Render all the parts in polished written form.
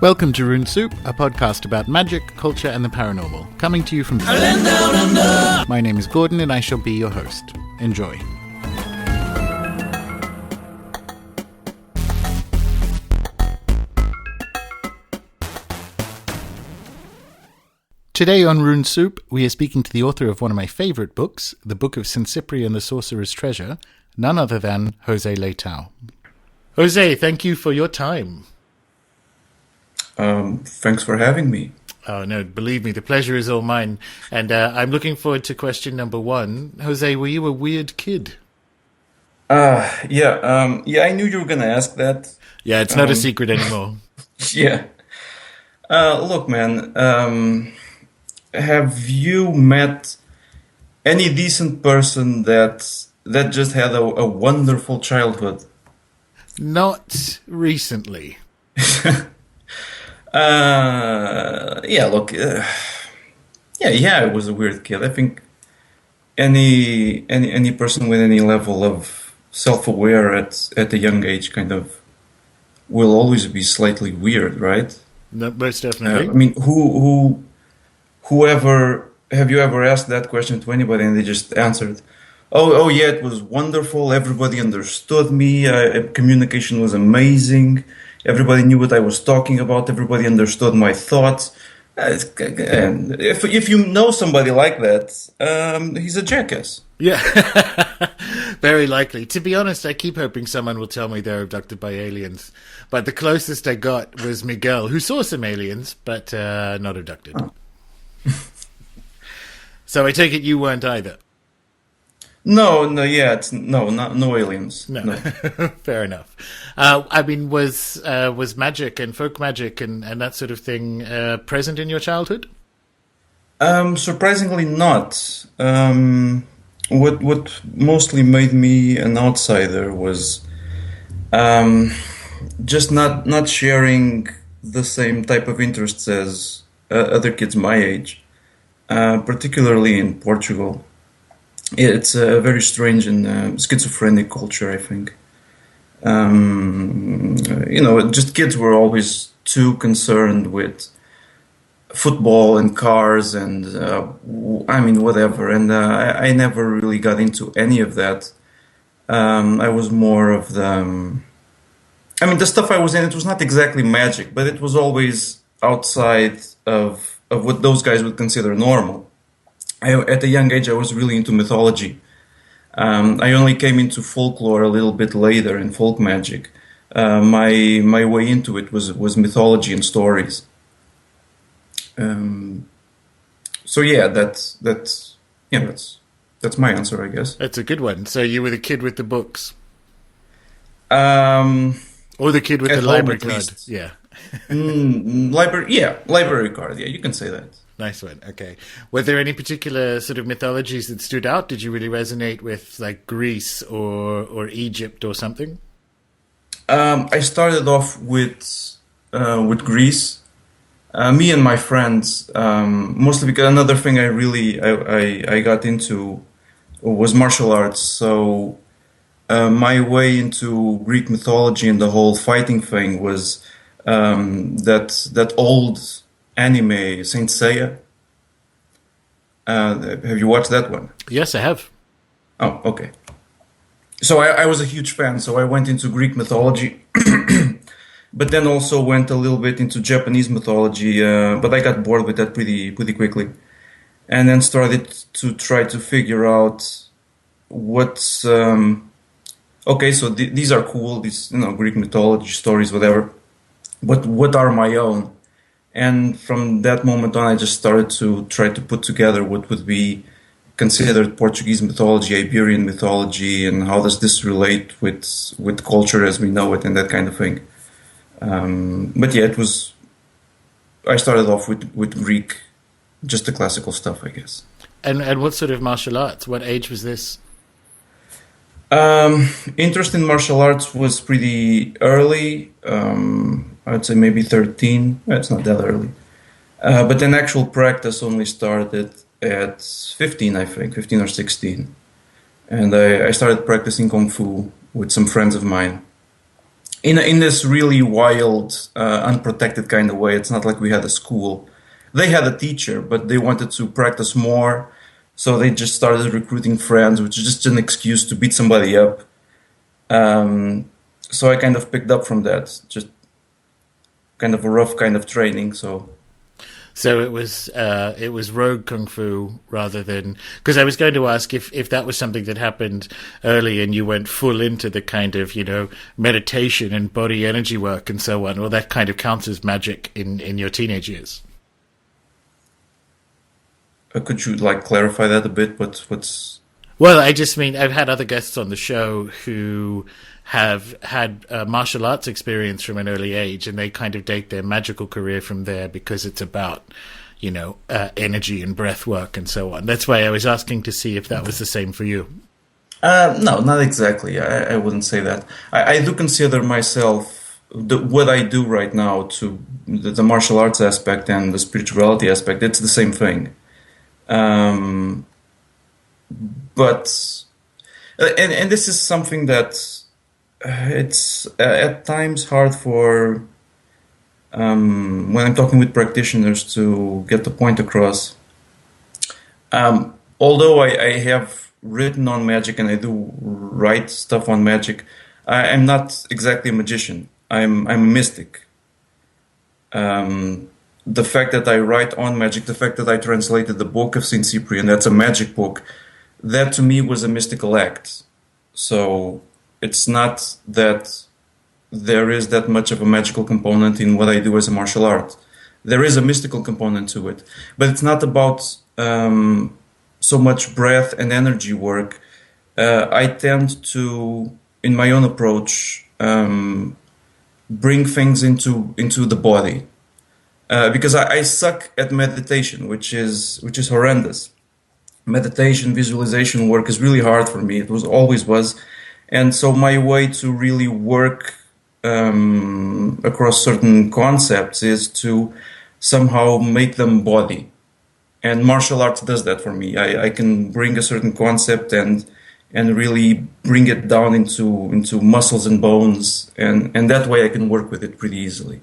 Welcome to Rune Soup, a podcast about magic, culture, and the paranormal, coming to you from Land Down Under. My name is Gordon, and I shall be your host. Enjoy. Today on Rune Soup, we are speaking to the author of one of my favourite books, the Book of St Cyprian, the Sorcerer's Treasure, none other than José Leitão. José, thank you for your time. Thanks for having me. Oh, no, believe me, the pleasure is all mine. And I'm looking forward to question number one. José, were you a weird kid? Yeah, I knew you were going to ask that. Yeah, it's not a secret anymore. Yeah. Look, man, have you met any decent person that just had a wonderful childhood? Not recently. Yeah, look, yeah, I was a weird kid. I think any person with any level of self-aware at a young age kind of will always be slightly weird, right? No, most definitely. I mean, whoever, have you ever asked that question to anybody and they just answered, oh yeah, it was wonderful, everybody understood me, communication was amazing, everybody knew what I was talking about, everybody understood my thoughts. And if you know somebody like that, he's a jackass. Yeah, very likely. To be honest, I keep hoping someone will tell me they're abducted by aliens. But the closest I got was Miguel, who saw some aliens, but not abducted. Oh. So I take it you weren't either. No, no aliens. No. Fair enough. I mean, was magic and folk magic and that sort of thing present in your childhood? Surprisingly not. What mostly made me an outsider was just not sharing the same type of interests as other kids my age, particularly in Portugal. It's a very strange and schizophrenic culture, I think. Just kids were always too concerned with football and cars and, whatever. And I never really got into any of that. I was more of the stuff I was in, it was not exactly magic, but it was always outside of what those guys would consider normal. At a young age, I was really into mythology. I only came into folklore a little bit later in folk magic. My way into it was mythology and stories. So yeah, that's my answer, I guess. That's a good one. So you were the kid with the books, or the kid with the library card. Yeah, library card. Yeah, you can say that. Nice one. Okay. Were there any particular sort of mythologies that stood out? Did you really resonate with like Greece or Egypt or something? I started off with Greece. Me and my friends, mostly because another thing I got into was martial arts. So my way into Greek mythology and the whole fighting thing was that old anime, Saint Seiya. Have you watched that one? Yes, I have. Oh, okay. So I was a huge fan, so I went into Greek mythology, but then also went a little bit into Japanese mythology, but I got bored with that pretty quickly. And then started to try to figure out what's... okay, so these are cool, these Greek mythology stories, whatever, but what are my own? And from that moment on, I just started to try to put together what would be considered Portuguese mythology, Iberian mythology, and how does this relate with culture as we know it and that kind of thing. But yeah, I started off with Greek, just the classical stuff, I guess. And what sort of martial arts? What age was this? Interest in martial arts was pretty early. I'd say maybe 13. It's not that early. But then actual practice only started at 15, I think, 15 or 16. And I started practicing Kung Fu with some friends of mine. in this really wild, unprotected kind of way. It's not like we had a school. They had a teacher, but they wanted to practice more, so they just started recruiting friends, which is just an excuse to beat somebody up. So I kind of picked up from that, just kind of a rough kind of training. So it was rogue kung fu rather than, because I was going to ask if that was something that happened early and you went full into the kind of, meditation and body energy work and so on, or that kind of counts as magic in your teenage years. Could you clarify that a bit? What's Well, I just mean I've had other guests on the show who have had martial arts experience from an early age, and they kind of date their magical career from there because it's about, energy and breath work and so on. That's why I was asking to see if that was the same for you. No, not exactly. I wouldn't say that. I do consider myself what I do right now to the martial arts aspect and the spirituality aspect. It's the same thing. But and this is something that it's at times hard for when I'm talking with practitioners to get the point across. Although I have written on magic and I do write stuff on magic, I'm not exactly a magician. I'm a mystic. The fact that I write on magic, the fact that I translated the Book of St Cyprian, that's a magic book, that to me was a mystical act. So it's not that there is that much of a magical component in what I do as a martial art. There is a mystical component to it, but it's not about so much breath and energy work. I tend to, in my own approach, bring things into the body. Because I suck at meditation, which is horrendous. Meditation, visualization work is really hard for me. It always was, and so my way to really work across certain concepts is to somehow make them body. And martial arts does that for me. I can bring a certain concept and really bring it down into muscles and bones, and that way I can work with it pretty easily.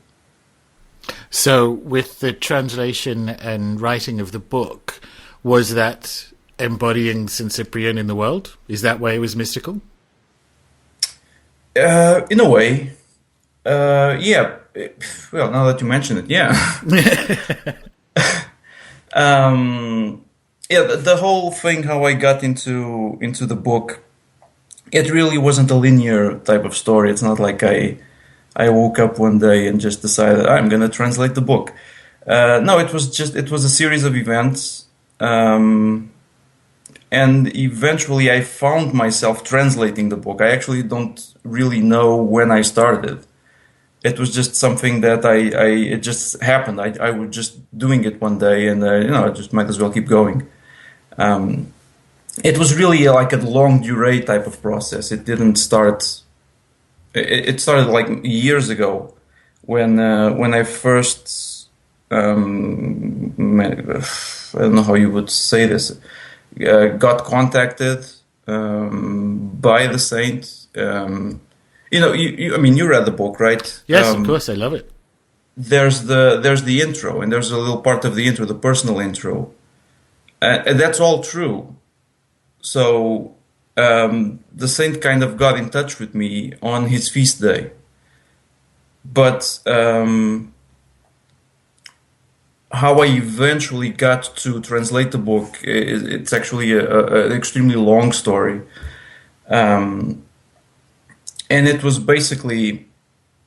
So with the translation and writing of the book, was that embodying St. Cyprian in the world? Is that why it was mystical? In a way. Yeah. Well, now that you mention it, yeah. Yeah, the whole thing, how I got into the book, it really wasn't a linear type of story. It's not like I woke up one day and just decided I'm going to translate the book. No, it was a series of events. And eventually I found myself translating the book. I actually don't really know when I started. It was just something that it just happened. I was just doing it one day and, I just might as well keep going. It was really like a long durée type of process. It didn't start... It started like years ago when I first I don't know how you would say this, got contacted by the saint. You read the book, right? Yes, of course, I love it. There's the intro, and there's a little part of the intro, the personal intro, and that's all true. So. The saint kind of got in touch with me on his feast day. But how I eventually got to translate the book, it's actually an extremely long story. And it was basically,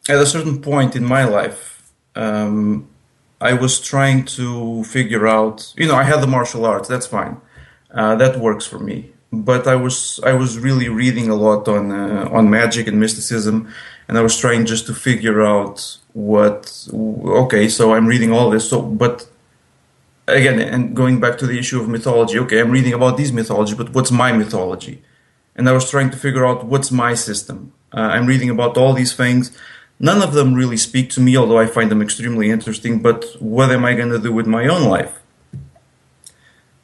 at a certain point in my life, I was trying to figure out, I had the martial arts, that's fine. That works for me. But I was really reading a lot on magic and mysticism, and I was trying just to figure out so I'm reading all this. So, but again, and going back to the issue of mythology, okay, I'm reading about these mythology, but what's my mythology? And I was trying to figure out what's my system. I'm reading about all these things. None of them really speak to me, although I find them extremely interesting. But what am I going to do with my own life?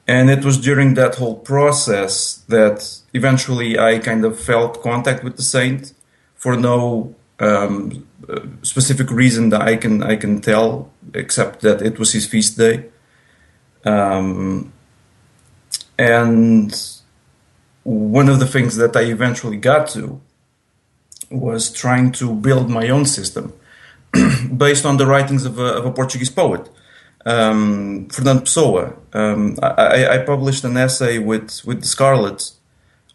And it was during that whole process that eventually I kind of felt contact with the saint for no specific reason that I can tell, except that it was his feast day. And one of the things that I eventually got to was trying to build my own system based on the writings of a Portuguese poet, Fernando Pessoa. I published an essay with the Scarlets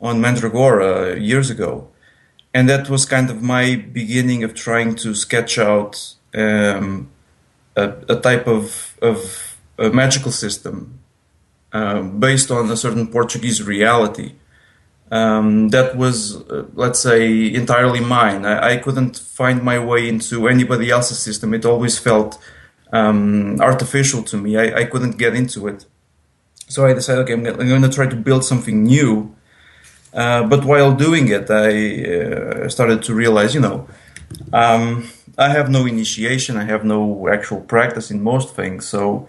on Mandragora years ago, and that was kind of my beginning of trying to sketch out a type of a magical system based on a certain Portuguese reality. That was, let's say, entirely mine. I couldn't find my way into anybody else's system. It always felt artificial to me. I couldn't get into it. So I decided, okay, I'm going to try to build something new. But while doing it, I started to realize, I have no initiation. I have no actual practice in most things. So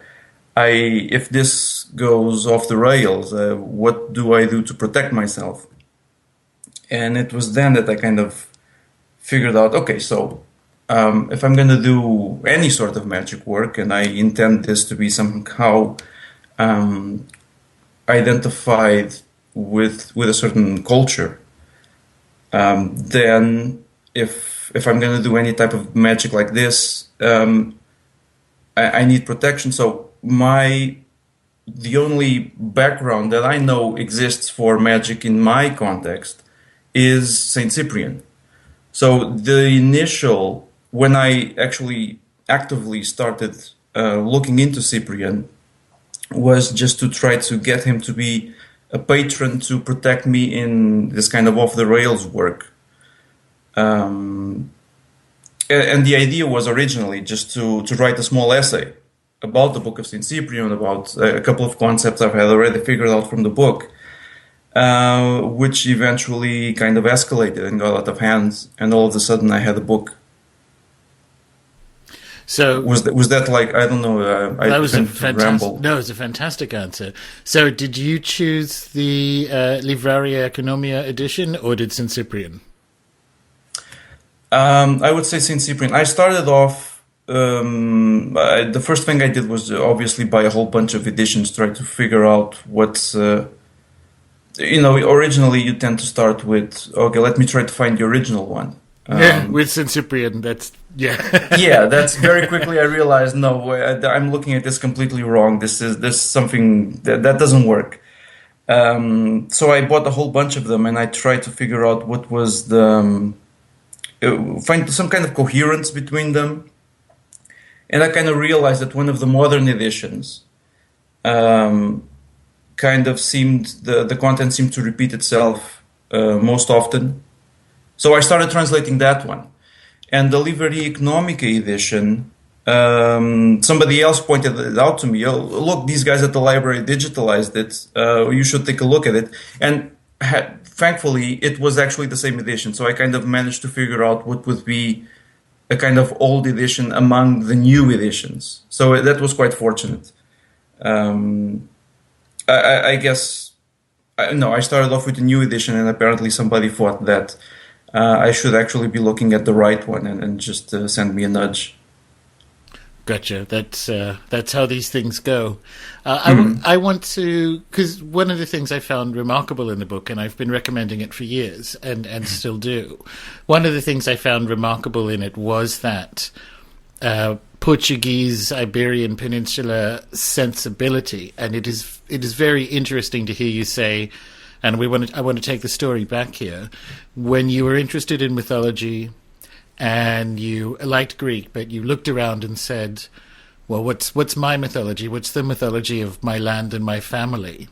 if this goes off the rails, what do I do to protect myself? And it was then that I kind of figured out, okay, so if I'm going to do any sort of magic work, and I intend this to be somehow identified with a certain culture, then if I'm going to do any type of magic like this, I need protection. So the only background that I know exists for magic in my context is Saint Cyprian. So when I actually actively started looking into Cyprian, was just to try to get him to be a patron to protect me in this kind of off-the-rails work. And the idea was originally just to write a small essay about the Book of St Cyprian, about a couple of concepts I've had already figured out from the book, which eventually kind of escalated and got out of hand, and all of a sudden I had a book. So was that like, I don't know, that was a fantastic. No, it was a fantastic answer. So did you choose the Livraria Economia edition, or did St Cyprian? I would say St Cyprian. I started off. The first thing I did was obviously buy a whole bunch of editions, try to figure out what's. Originally you tend to start with, okay, let me try to find the original one. With St Cyprian, that's yeah. That's very quickly I realized, no, I'm looking at this completely wrong. This something that doesn't work. So I bought a whole bunch of them, and I tried to figure out what was find some kind of coherence between them. And I kind of realized that one of the modern editions kind of seemed, the content seemed to repeat itself most often. So I started translating that one. And the Livraria Economica edition, somebody else pointed it out to me. Oh, look, these guys at the library digitalized it. You should take a look at it. And thankfully, it was actually the same edition. So I kind of managed to figure out what would be a kind of old edition among the new editions. So that was quite fortunate. I guess, I started off with the new edition, and apparently somebody thought that I should actually be looking at the right one and just send me a nudge. Gotcha. That's how these things go. I want to, because one of the things I found remarkable in the book, and I've been recommending it for years and still do, one of the things I found remarkable in it was that Portuguese Iberian Peninsula sensibility, and it is very interesting to hear you say, and I want to take the story back here, when you were interested in mythology and you liked Greek, but you looked around and said, well, what's my mythology? What's the mythology of my land and my family?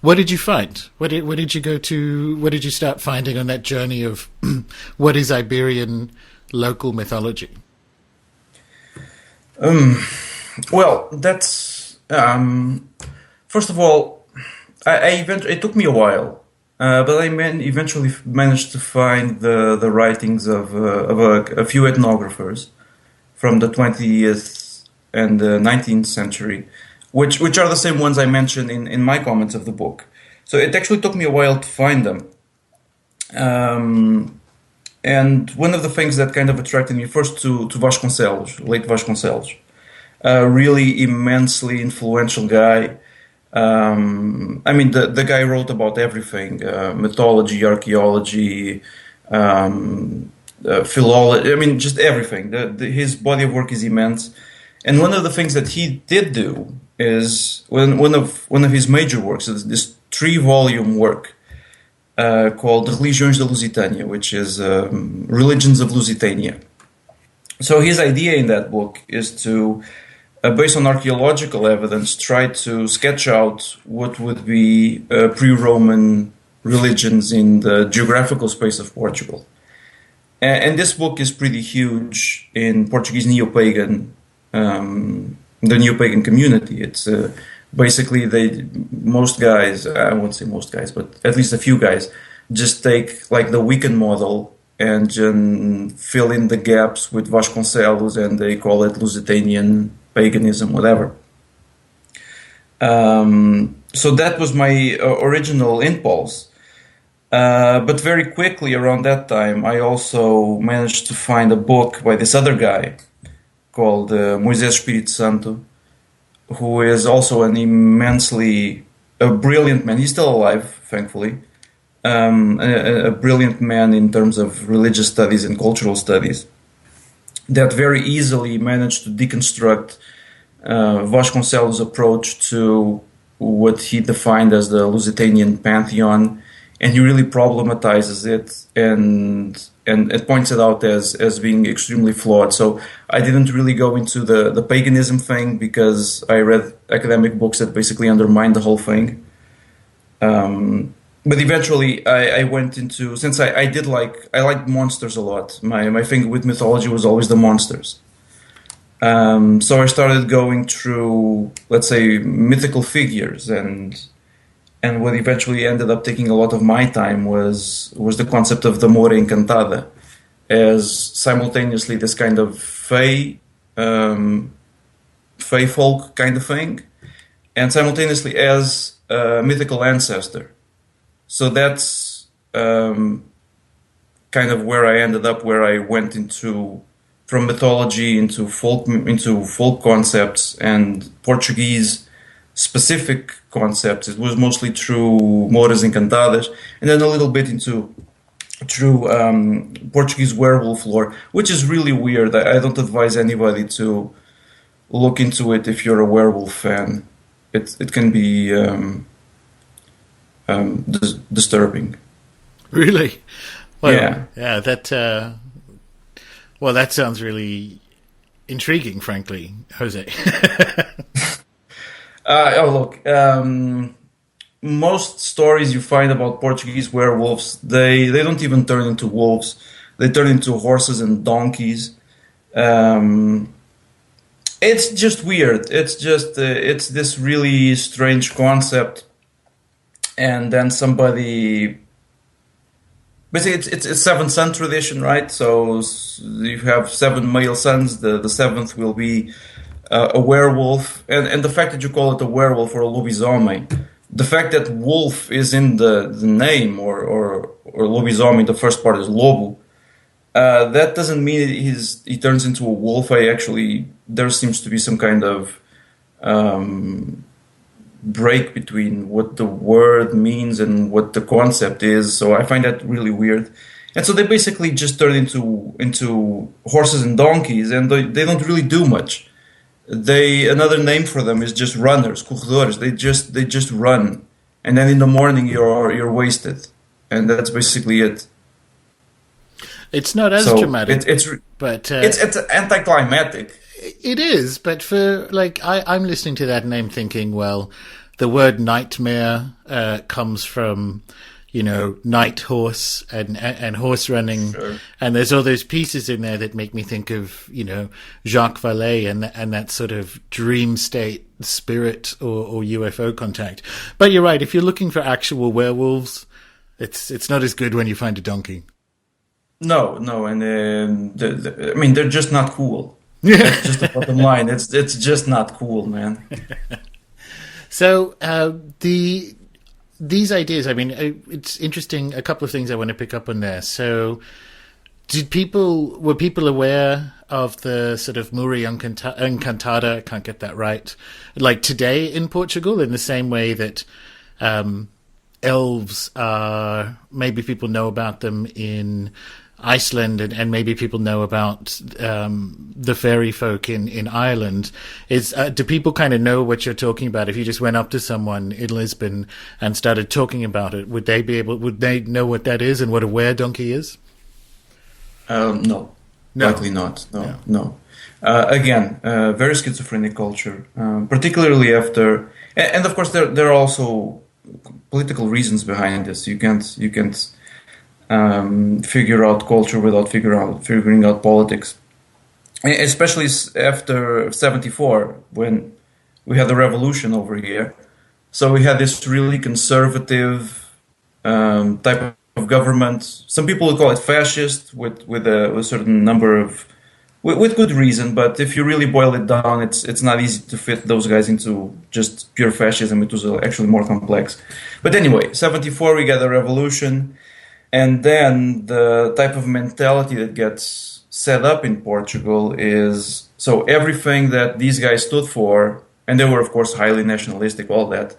What did you find? What did you go to? What did you start finding on that journey of what is Iberian local mythology? Well, that's first of all, it took me a while, but I eventually managed to find the writings of a few ethnographers from the 20th and the 19th century, which are the same ones I mentioned in my comments of the book. So it actually took me a while to find them. And one of the things that kind of attracted me first to Vasconcelos, late Vasconcelos, a really immensely influential guy. I mean, the guy wrote about everything: mythology, archaeology, philology. I mean, just everything. His body of work is immense. And one of the things that he did do is one of his major works is this 3-volume work called Religiões da Lusitânia, which is Religions of Lusitania. So his idea in that book is to, based on archaeological evidence, try to sketch out what would be pre-Roman religions in the geographical space of Portugal. And this book is pretty huge in Portuguese neo-pagan, the neo-pagan community. It's basically most guys, I won't say most guys, but at least a few guys, just take like the Wiccan model and fill in the gaps with Vasconcelos, and they call it Lusitanian paganism, whatever. So that was my original impulse. But very quickly around that time, I also managed to find a book by this other guy called Moisés Espírito Santo, who is also an immensely brilliant man. He's still alive, thankfully. A brilliant man in terms of religious studies and cultural studies that very easily managed to deconstruct Vasconcelos' approach to what he defined as the Lusitanian pantheon, and he really problematizes it and it points it out as being extremely flawed. So I didn't really go into the paganism thing because I read academic books that basically undermined the whole thing. But eventually I went into, since I liked monsters a lot. My thing with mythology was always the monsters. So I started going through, let's say, mythical figures, and what eventually ended up taking a lot of my time was the concept of the Mora Encantada, as simultaneously this kind of fey folk kind of thing, and simultaneously as a mythical ancestor. So that's kind of where I ended up, where I went from mythology into folk concepts and Portuguese specific concepts. It was mostly through Moras Encantadas, and then a little bit through Portuguese werewolf lore, which is really weird. I don't advise anybody to look into it if you're a werewolf fan. It can be disturbing. Really? Well, yeah. That well, that sounds really intriguing, frankly, Jose. Look, most stories you find about Portuguese werewolves, they don't even turn into wolves. They turn into horses and donkeys. It's just weird. It's just it's this really strange concept. And then somebody, basically, it's 7-son tradition, right? So you have 7 male sons. The 7th will be a werewolf, and the fact that you call it a werewolf or a lobisomem, the fact that wolf is in the name, or lobisomem, the first part is lobo, that doesn't mean he turns into a wolf. There seems to be some kind of break between what the word means and what the concept is. So I find that really weird. And so they basically just turn into horses and donkeys, and they don't really do much. Another name for them is just runners, corredores. They just run, and then in the morning you're wasted, and that's basically it. It's not as dramatic, but it's anticlimactic. It is, but for I'm listening to that name thinking, well, the word nightmare comes from, night horse and horse running, sure. And there's all those pieces in there that make me think of Jacques Vallée and that sort of dream state spirit or UFO contact. But you're right, if you're looking for actual werewolves, it's not as good when you find a donkey. No, and they're just not cool. That's just the bottom line. It's just not cool, man. So these ideas, it's interesting. A couple of things I want to pick up on there. So were people aware of the sort of Muri Encantada, I can't get that right, like today in Portugal, in the same way that elves are, maybe people know about them in Iceland, and maybe people know about the fairy folk in Ireland. Do people kind of know what you're talking about? If you just went up to someone in Lisbon and started talking about it, would they know what that is and what a were-donkey is? No, likely not. No. Again, very schizophrenic culture, particularly after, and of course there are also political reasons behind this. You can't figure out culture without figuring out politics, especially after 74 when we had the revolution over here. So we had this really conservative type of government. Some people would call it fascist, with a certain number of, with good reason. But if you really boil it down, it's not easy to fit those guys into just pure fascism. It was actually more complex. But anyway, 74 we got the revolution, and then the type of mentality that gets set up in Portugal is, so everything that these guys stood for, and they were of course highly nationalistic, all that.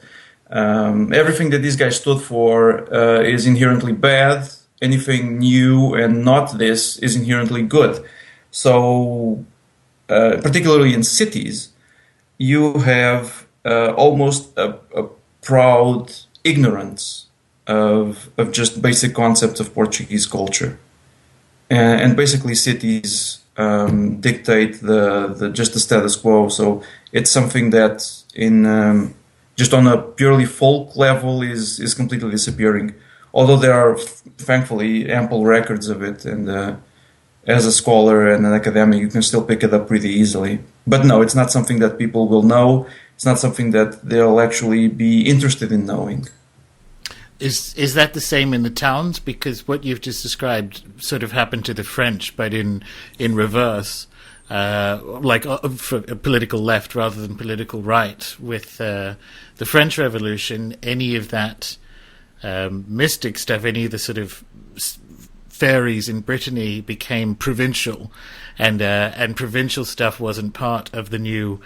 Everything that these guys stood for is inherently bad. Anything new and not this is inherently good. So, particularly in cities, you have almost a proud ignorance of just basic concepts of Portuguese culture, and basically cities dictate the status quo. So it's something that in just on a purely folk level is completely disappearing. Although there are thankfully ample records of it, and as a scholar and an academic, you can still pick it up pretty easily. But no, it's not something that people will know. It's not something that they'll actually be interested in knowing. Is that the same in the towns? Because what you've just described sort of happened to the French, but in reverse, like for a political left rather than political right. With the French Revolution, any of that mystic stuff, any of the sort of fairies in Brittany became provincial, and provincial stuff wasn't part of the new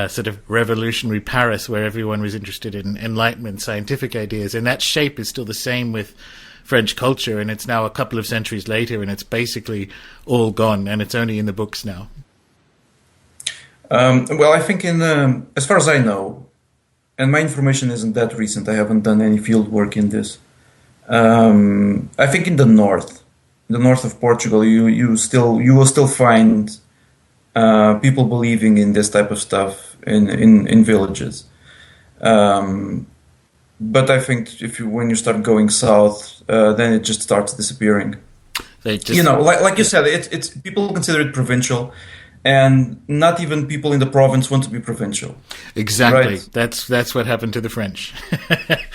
sort of revolutionary Paris, where everyone was interested in Enlightenment scientific ideas. And that shape is still the same with French culture, and it's now a couple of centuries later, and it's basically all gone, and it's only in the books now. Well, I think as far as I know, and my information isn't that recent, I haven't done any field work in this. I think in the north of Portugal, you will still find people believing in this type of stuff in villages. But I think when you start going south, then it just starts disappearing. Like you said, it's people consider it provincial, and not even people in the province want to be provincial. Exactly. Right? That's what happened to the French.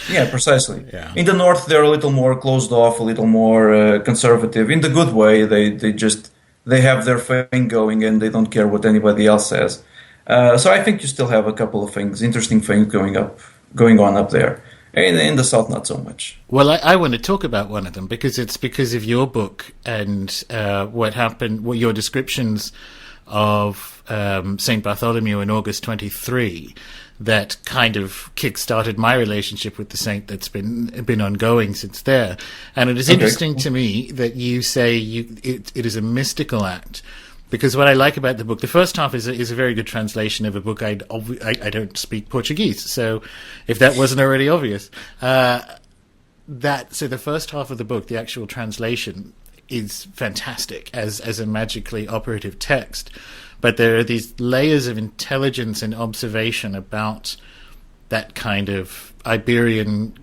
Yeah, precisely. Yeah. In the north, they're a little more closed off, a little more conservative. In the good way, they have their thing going, and they don't care what anybody else says. So I think you still have a couple of interesting things going on up there. In the south, not so much. Well, I want to talk about one of them, because it's because of your book and what happened, what your descriptions of St. Bartholomew in August 23 that kind of kick-started my relationship with the saint that's been ongoing since there. And it is interesting to me that you say it is a mystical act, because what I like about the book, the first half is a very good translation of a book. I don't speak Portuguese, so if that wasn't already obvious, so the first half of the book, the actual translation, is fantastic as a magically operative text. But there are these layers of intelligence and observation about that kind of Iberian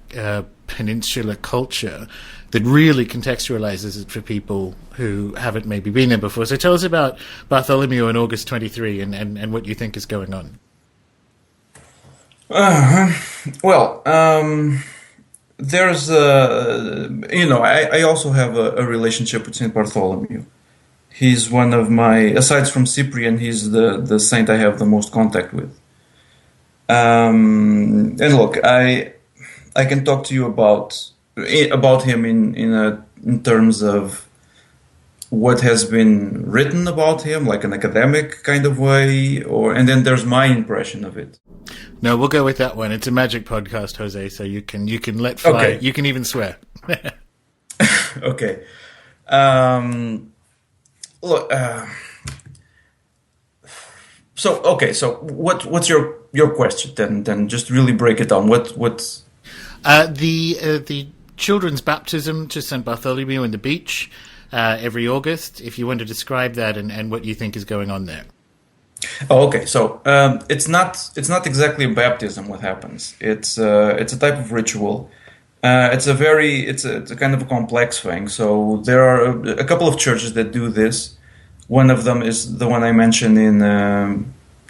peninsular culture that really contextualizes it for people who haven't maybe been there before. So tell us about Bartholomew on August 23 and what you think is going on. There's I also have a relationship with Saint Bartholomew. He's one of my, aside from Cyprian, he's the saint I have the most contact with. And look, I can talk to you about him in terms of what has been written about him, like an academic kind of way, and then there's my impression of it. No, we'll go with that one. It's a magic podcast, Jose, so you can let fly. Okay. You can even swear. Okay. Look. So what's your question? Then just really break it down. What's the children's baptism to St. Bartholomew in the beach every August? If you want to describe that and what you think is going on there. Oh, okay. So it's not exactly a baptism. What happens? It's a type of ritual. It's a kind of a complex thing. So there are a couple of churches that do this. One of them is the one I mentioned in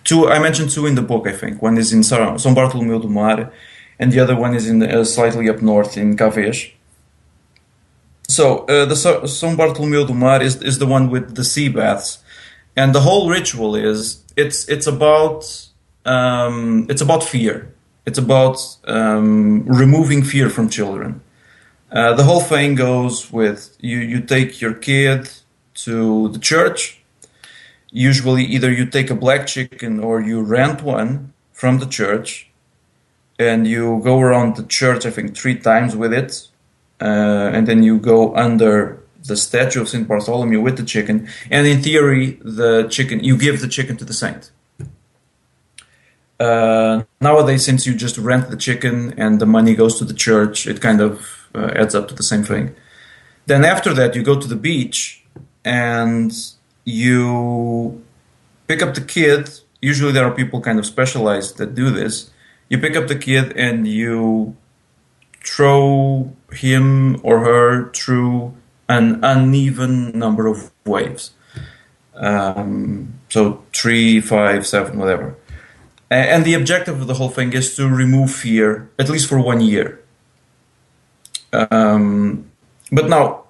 two. I mentioned two in the book. I think one is in São Bartholomew do Mar, and the other one is in slightly up north in Cavés. So the São Bartholomew do Mar is the one with the sea baths. And the whole ritual is it's about fear. It's about removing fear from children. The whole thing goes with you take your kid to the church. Usually, either you take a black chicken or you rent one from the church, and you go around the church, I think, 3 times with it, and then you go under the statue of Saint Bartholomew with the chicken, and in theory, you give the chicken to the saint. Nowadays, since you just rent the chicken and the money goes to the church, it kind of adds up to the same thing. Then after that, you go to the beach and you pick up the kid. Usually there are people kind of specialized that do this. You pick up the kid and you throw him or her through an uneven number of waves. So 3, 5, 7, whatever. And the objective of the whole thing is to remove fear, at least for 1 year. But now,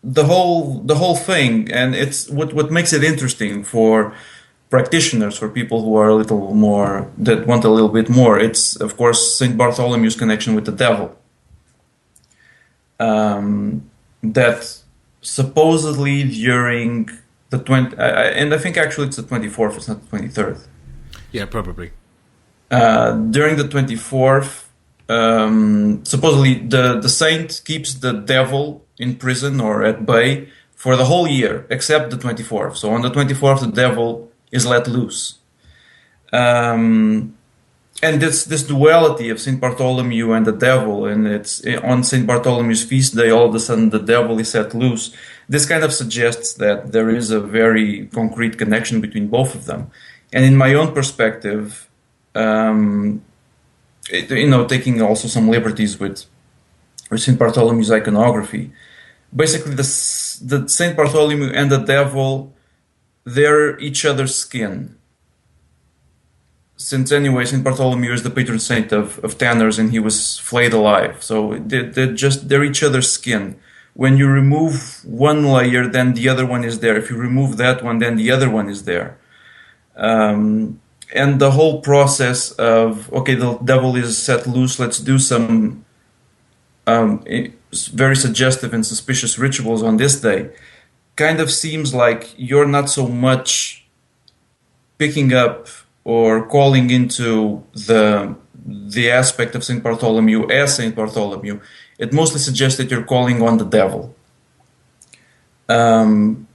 the whole thing, and it's what makes it interesting for practitioners, for people who are a little more, that want a little bit more, it's, of course, St. Bartholomew's connection with the devil. That supposedly during the 20, and I think actually it's the 24th, it's not the 23rd. Yeah, probably. During the 24th, supposedly the saint keeps the devil in prison or at bay for the whole year, except the 24th. So on the 24th, the devil is let loose. And this duality of Saint Bartholomew and the devil, and it's on Saint Bartholomew's feast day, all of a sudden the devil is set loose. This kind of suggests that there is a very concrete connection between both of them. And in my own perspective, taking also some liberties with Saint Bartholomew's iconography, basically the Saint Bartholomew and the devil, they're each other's skin. Since anyway, Saint Bartholomew is the patron saint of tanners, and he was flayed alive. So they're each other's skin. When you remove one layer, then the other one is there. If you remove that one, then the other one is there. And the whole process of, okay, the devil is set loose, let's do some very suggestive and suspicious rituals on this day, kind of seems like you're not so much picking up or calling into the aspect of Saint Bartholomew as Saint Bartholomew. It mostly suggests that you're calling on the devil. And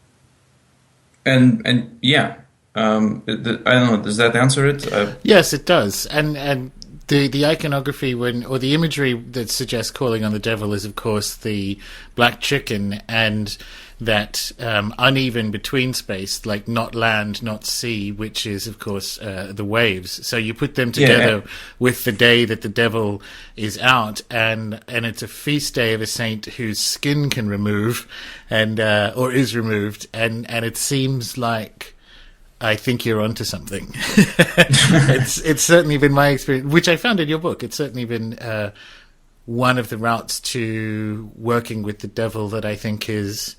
yeah. I don't know. Does that answer it? Yes, it does. And the iconography or the imagery that suggests calling on the devil is, of course, the black chicken and that uneven between space, like not land, not sea, which is, of course, the waves. So you put them together with the day that the devil is out, and it's a feast day of a saint whose skin can remove, and or is removed, and it seems like, I think you're onto something. It's certainly been my experience, which I found in your book. It's certainly been one of the routes to working with the devil that I think is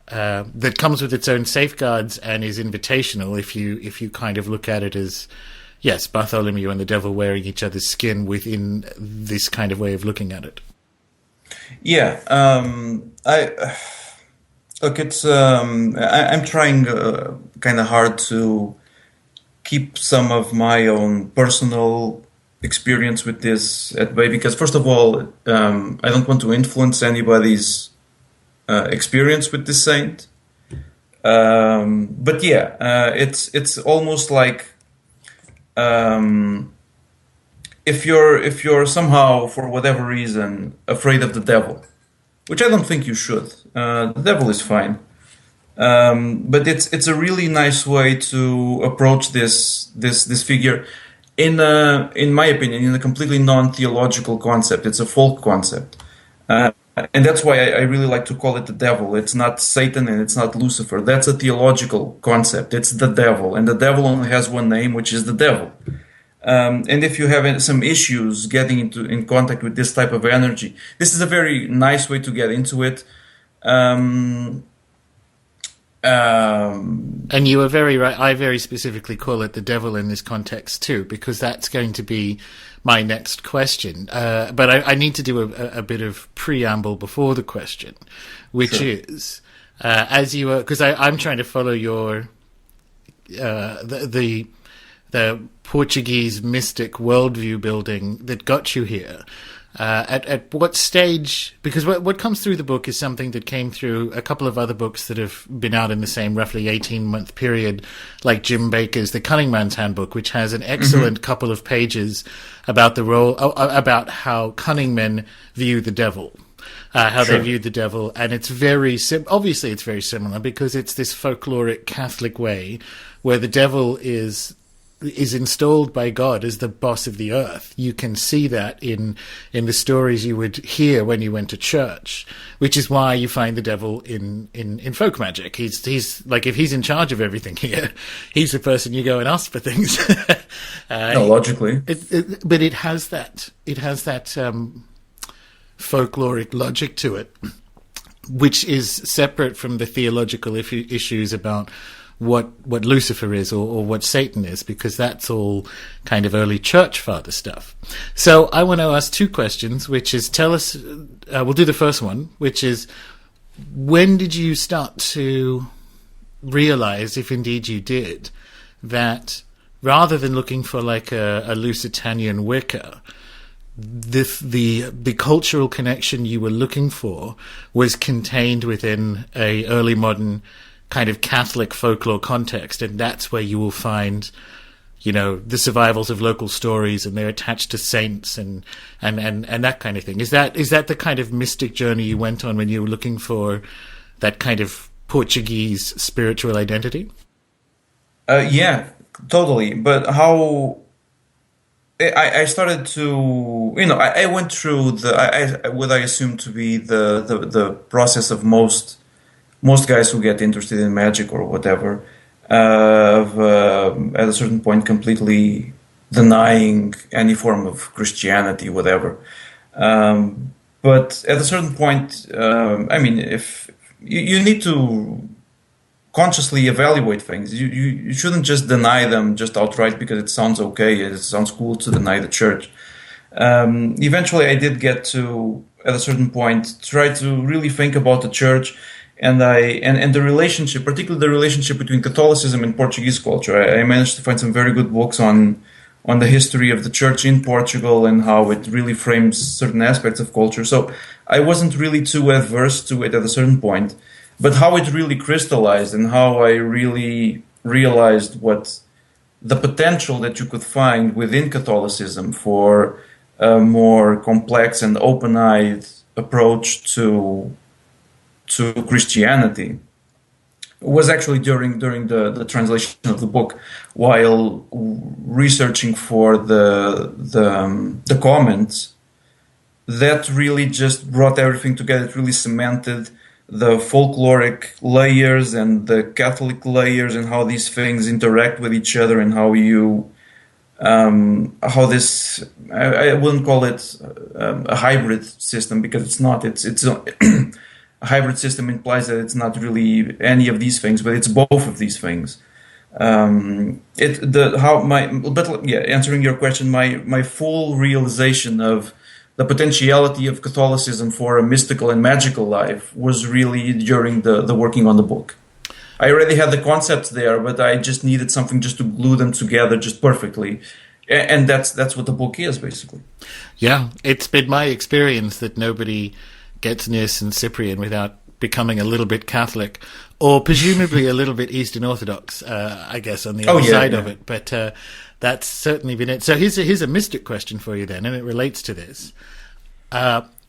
that comes with its own safeguards and is invitational. If you kind of look at it as, yes, Bartholomew and the devil wearing each other's skin within this kind of way of looking at it. Yeah, Look, it's I'm trying kind of hard to keep some of my own personal experience with this at bay because, first of all, I don't want to influence anybody's experience with this saint. But yeah, it's almost like if you're somehow, for whatever reason, afraid of the devil, which I don't think you should. The devil is fine. But it's a really nice way to approach this figure in my opinion, in a completely non-theological concept. It's a folk concept. And that's why I really like to call it the devil. It's not Satan and it's not Lucifer. That's a theological concept. It's the devil. And the devil only has one name, which is the devil. And if you have some issues getting in contact with this type of energy, this is a very nice way to get into it. And you were very right. I very specifically call it the devil in this context too, because that's going to be my next question. But I need to do a bit of preamble before the question, which is, as you were, because I'm trying to follow your, the Portuguese mystic worldview building that got you here. At what stage, because what comes through the book is something that came through a couple of other books that have been out in the same roughly 18-month period, like Jim Baker's The Cunning Man's Handbook, which has an excellent couple of pages about the role, about how cunning men view the devil. How they view the devil, and it's very obviously it's very similar because it's this folkloric Catholic way where the devil is installed by God as the boss of the earth. You can see that in the stories you would hear when you went to church, which is why you find the devil in folk magic. He's like, if he's in charge of everything here, he's the person you go and ask for things. No, logically. But it has that folkloric logic to it, which is separate from the theological issues about what Lucifer is or what Satan is, because that's all kind of early church father stuff. So I want to ask two questions, which is tell us, we'll do the first one, which is, when did you start to realize, if indeed you did, that rather than looking for like a Lusitanian Wicca, the cultural connection you were looking for was contained within a early modern kind of Catholic folklore context, and that's where you will find, the survivals of local stories, and they're attached to saints and that kind of thing. Is that the kind of mystic journey you went on when you were looking for that kind of Portuguese spiritual identity? Yeah, totally. But how I started to, I went through what I assume to be the process of most guys who get interested in magic or whatever, at a certain point completely denying any form of Christianity, whatever. But at a certain point, if you need to consciously evaluate things, you shouldn't just deny them just outright because it sounds okay, it sounds cool to deny the church. Eventually, I did get to, at a certain point, try to really think about the church. And the relationship, particularly the relationship between Catholicism and Portuguese culture. I managed to find some very good books on the history of the church in Portugal and how it really frames certain aspects of culture. So I wasn't really too adverse to it at a certain point, but how it really crystallized and how I really realized what the potential that you could find within Catholicism for a more complex and open-eyed approach to Christianity was actually during the translation of the book, while researching for the comments. That really just brought everything together. It really cemented the folkloric layers and the Catholic layers and how these things interact with each other, and how this, I wouldn't call it a hybrid system, because it's not. It's a hybrid system implies that it's not really any of these things, but it's both of these things. Answering your question, my full realization of the potentiality of Catholicism for a mystical and magical life was really during the working on the book. I already had the concepts there, but I just needed something just to glue them together just perfectly. And that's what the book is, basically. Yeah, it's been my experience that nobody gets near St. Cyprian without becoming a little bit Catholic, or presumably a little bit Eastern Orthodox, I guess, on the other side of it. But that's certainly been it. So here's a mystic question for you then, and it relates to this.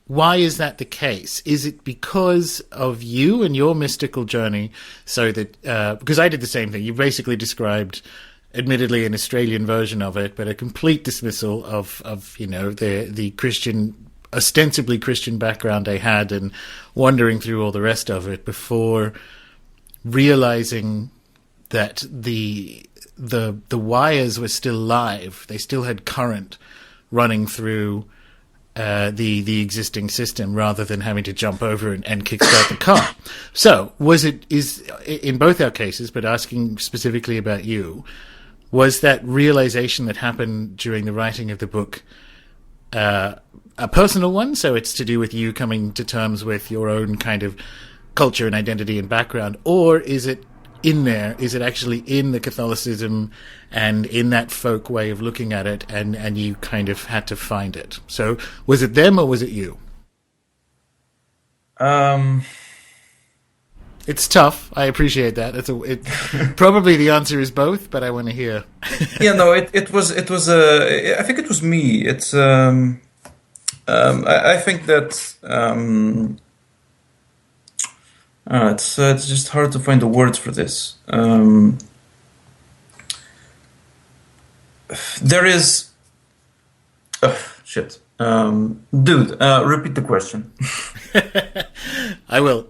Why is that the case? Is it because of you and your mystical journey? So that because I did the same thing. You basically described, admittedly, an Australian version of it, but a complete dismissal of the Christian, ostensibly Christian background I had, and wandering through all the rest of it before realizing that the wires were still live. They still had current running through the existing system, rather than having to jump over and kickstart the car. So is in both our cases, but asking specifically about you, was that realization that happened during the writing of the book a personal one? So it's to do with you coming to terms with your own kind of culture and identity and background, or is it in there? Is it actually in the Catholicism and in that folk way of looking at it, and you kind of had to find it? So was it them or was it you? It's tough. I appreciate that. Probably the answer is both, but I want to hear. Yeah, no, it was I think it was me. It's I think that it's just hard to find the words for this. There is shit. Dude, repeat the question. I will.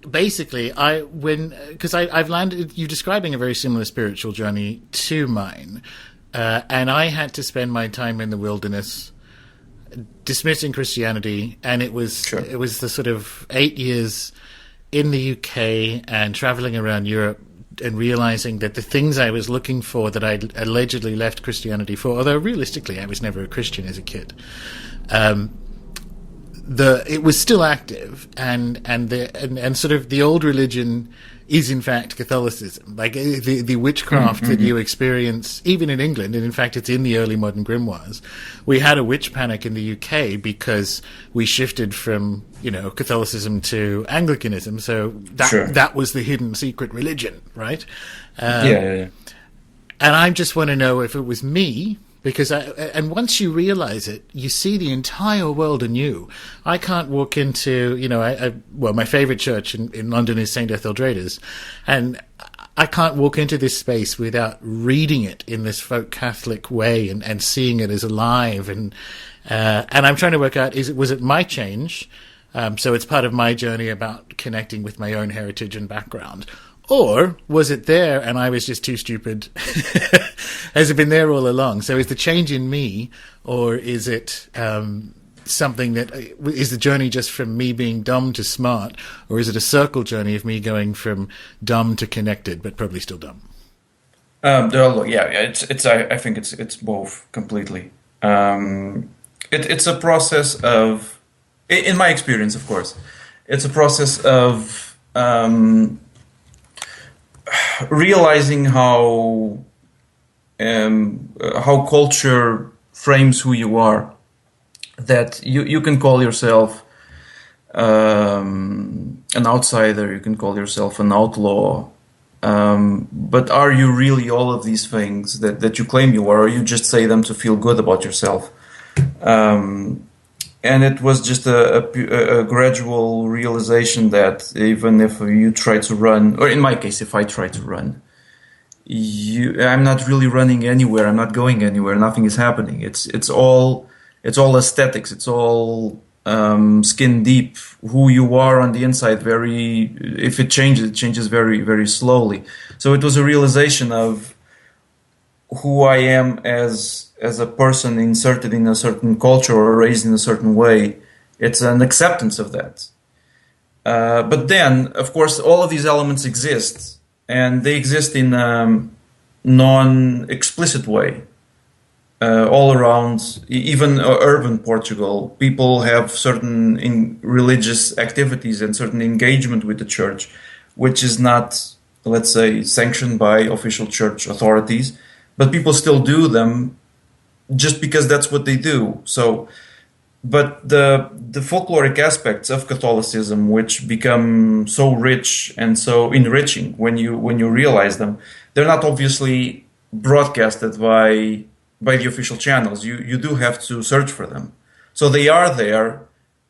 Basically, I've landed. You're describing a very similar spiritual journey to mine, and I had to spend my time in the wilderness, dismissing Christianity, and it was the sort of 8 years in the UK and traveling around Europe, and realizing that the things I was looking for, that I'd allegedly left Christianity for, although realistically I was never a Christian as a kid, it was still active, and sort of the old religion is in fact Catholicism. Like the witchcraft that you experience even in England, and in fact it's in the early modern grimoires. We had a witch panic in the UK because we shifted from Catholicism to Anglicanism, so that was the hidden secret religion, right? Yeah. And I just want to know if it was me. Because and once you realize it, you see the entire world anew. I can't walk into, my favorite church in London is St. Etheldreda's, and I can't walk into this space without reading it in this folk Catholic way and seeing it as alive. And I'm trying to work out, was it my change? So it's part of my journey about connecting with my own heritage and background. Or was it there and I was just too stupid? Has it been there all along? So is the change in me, or is it something that is the journey just from me being dumb to smart, or is it a circle journey of me going from dumb to connected, but probably still dumb? It's I think it's both completely. It's a process of, in my experience, of course, it's a process of realizing how culture frames who you are. That you can call yourself an outsider, you can call yourself an outlaw, but are you really all of these things that you claim you are, or you just say them to feel good about yourself? And it was just a gradual realization that even if you try to run, or in my case, if I try to run, I'm not really running anywhere. I'm not going anywhere. Nothing is happening. It's all aesthetics. It's all skin deep. Who you are on the inside. If it changes very, very slowly. So it was a realization of who I am as a person inserted in a certain culture or raised in a certain way. It's an acceptance of that. But then, of course, all of these elements exist, and they exist in a non-explicit way. all around, even urban Portugal, people have certain religious activities and certain engagement with the church, which is not, let's say, sanctioned by official church authorities, but people still do them just because that's what they do. So, but the folkloric aspects of Catholicism, which become so rich and so enriching when you realize them, they're not obviously broadcasted by the official channels. You do have to search for them. So they are there,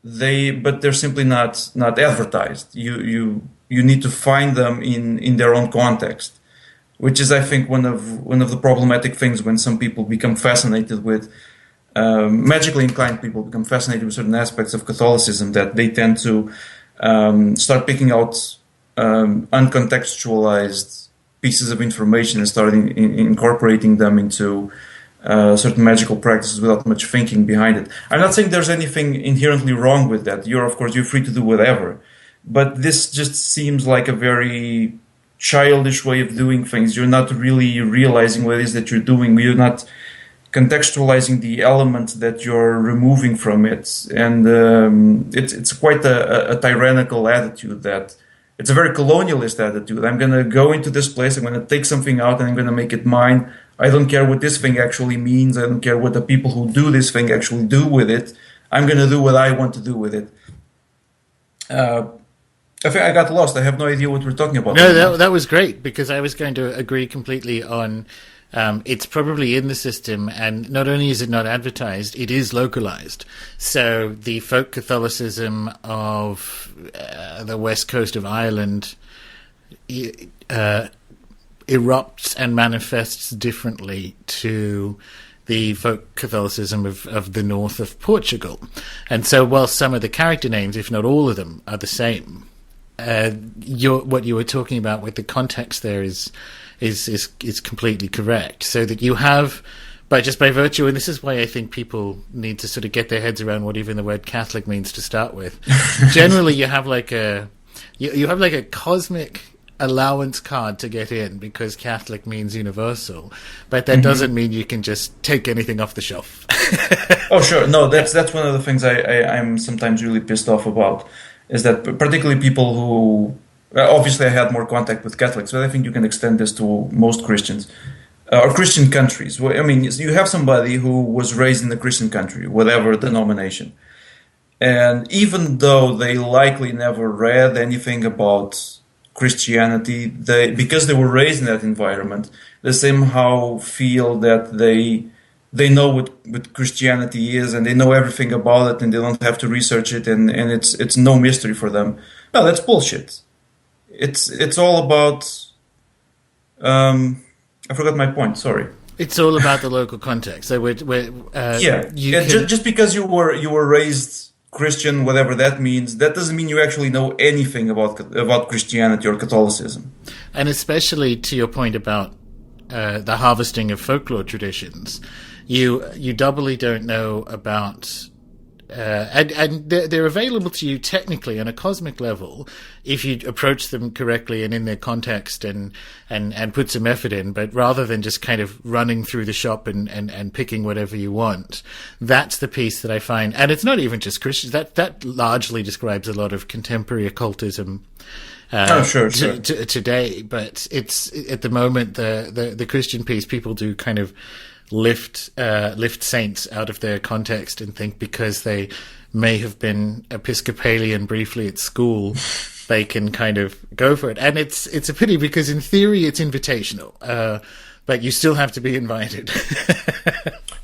but they're simply not advertised. You need to find them in their own context, which is, I think, one of the problematic things when some people become fascinated with magically inclined people become fascinated with certain aspects of Catholicism, that they tend to start picking out uncontextualized pieces of information and start incorporating them into certain magical practices without much thinking behind it. I'm not saying there's anything inherently wrong with that. You're free to do whatever. But this just seems like a very childish way of doing things. You're not really realizing what it is that you're doing. You're not contextualizing the element that you're removing from it. And it's quite a tyrannical attitude. That it's a very colonialist attitude. I'm going to go into this place, I'm going to take something out, and I'm going to make it mine. I don't care what this thing actually means. I don't care what the people who do this thing actually do with it. I'm going to do what I want to do with it. I think I got lost. I have no idea what we're talking about. No, that was great, because I was going to agree completely on it's probably in the system, and not only is it not advertised, it is localized. So the folk Catholicism of the west coast of Ireland erupts and manifests differently to the folk Catholicism of the north of Portugal. And so while some of the character names, if not all of them, are the same, what you were talking about with the context there is completely correct. So that you have, by virtue, and this is why I think people need to sort of get their heads around what even the word Catholic means to start with. Generally, you have like a cosmic allowance card to get in, because Catholic means universal, but that doesn't mean you can just take anything off the shelf. Oh, sure. No, that's one of the things I'm sometimes really pissed off about, is that particularly people who, obviously I had more contact with Catholics, but I think you can extend this to most Christians, or Christian countries. I mean, you have somebody who was raised in a Christian country, whatever denomination, and even though they likely never read anything about Christianity, because they were raised in that environment, they somehow feel that they know what Christianity is, and they know everything about it, and they don't have to research it, and it's no mystery for them. No, that's bullshit. It's all about I forgot my point. Sorry. It's all about the local context. So just because you were raised Christian, whatever that means, that doesn't mean you actually know anything about Christianity or Catholicism. And especially to your point about the harvesting of folklore traditions, you doubly don't know about, and they're available to you technically on a cosmic level if you approach them correctly and in their context and put some effort in. But rather than just kind of running through the shop and picking whatever you want, that's the piece that I find. And it's not even just Christians. That largely describes a lot of contemporary occultism today. But it's at the moment the Christian piece, people do kind of lift saints out of their context and think because they may have been Episcopalian briefly at school, they can kind of go for it. And it's a pity, because in theory it's invitational, but you still have to be invited.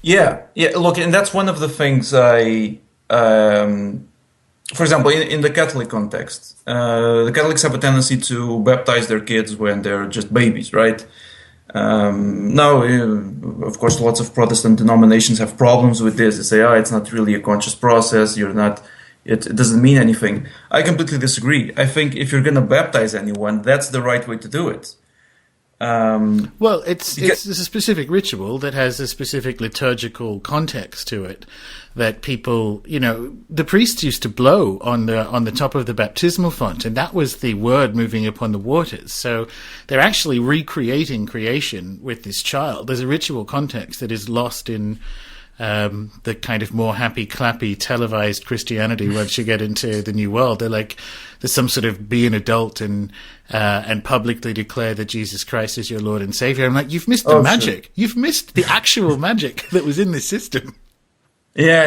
Yeah. Look, and that's one of the things for example, in the Catholic context, the Catholics have a tendency to baptize their kids when they're just babies, right? Now, of course, lots of Protestant denominations have problems with this. They say, it's not really a conscious process. It doesn't mean anything. I completely disagree. I think if you're going to baptize anyone, that's the right way to do it. Well, it's a specific ritual that has a specific liturgical context to it. That people, the priests used to blow on the top of the baptismal font, and that was the word moving upon the waters. So they're actually recreating creation with this child. There's a ritual context that is lost in the kind of more happy, clappy, televised Christianity once you get into the New World. They're like, there's some sort of be an adult and publicly declare that Jesus Christ is your Lord and Savior. I'm like, you've missed the magic. Sure. You've missed the actual magic that was in this system. Yeah,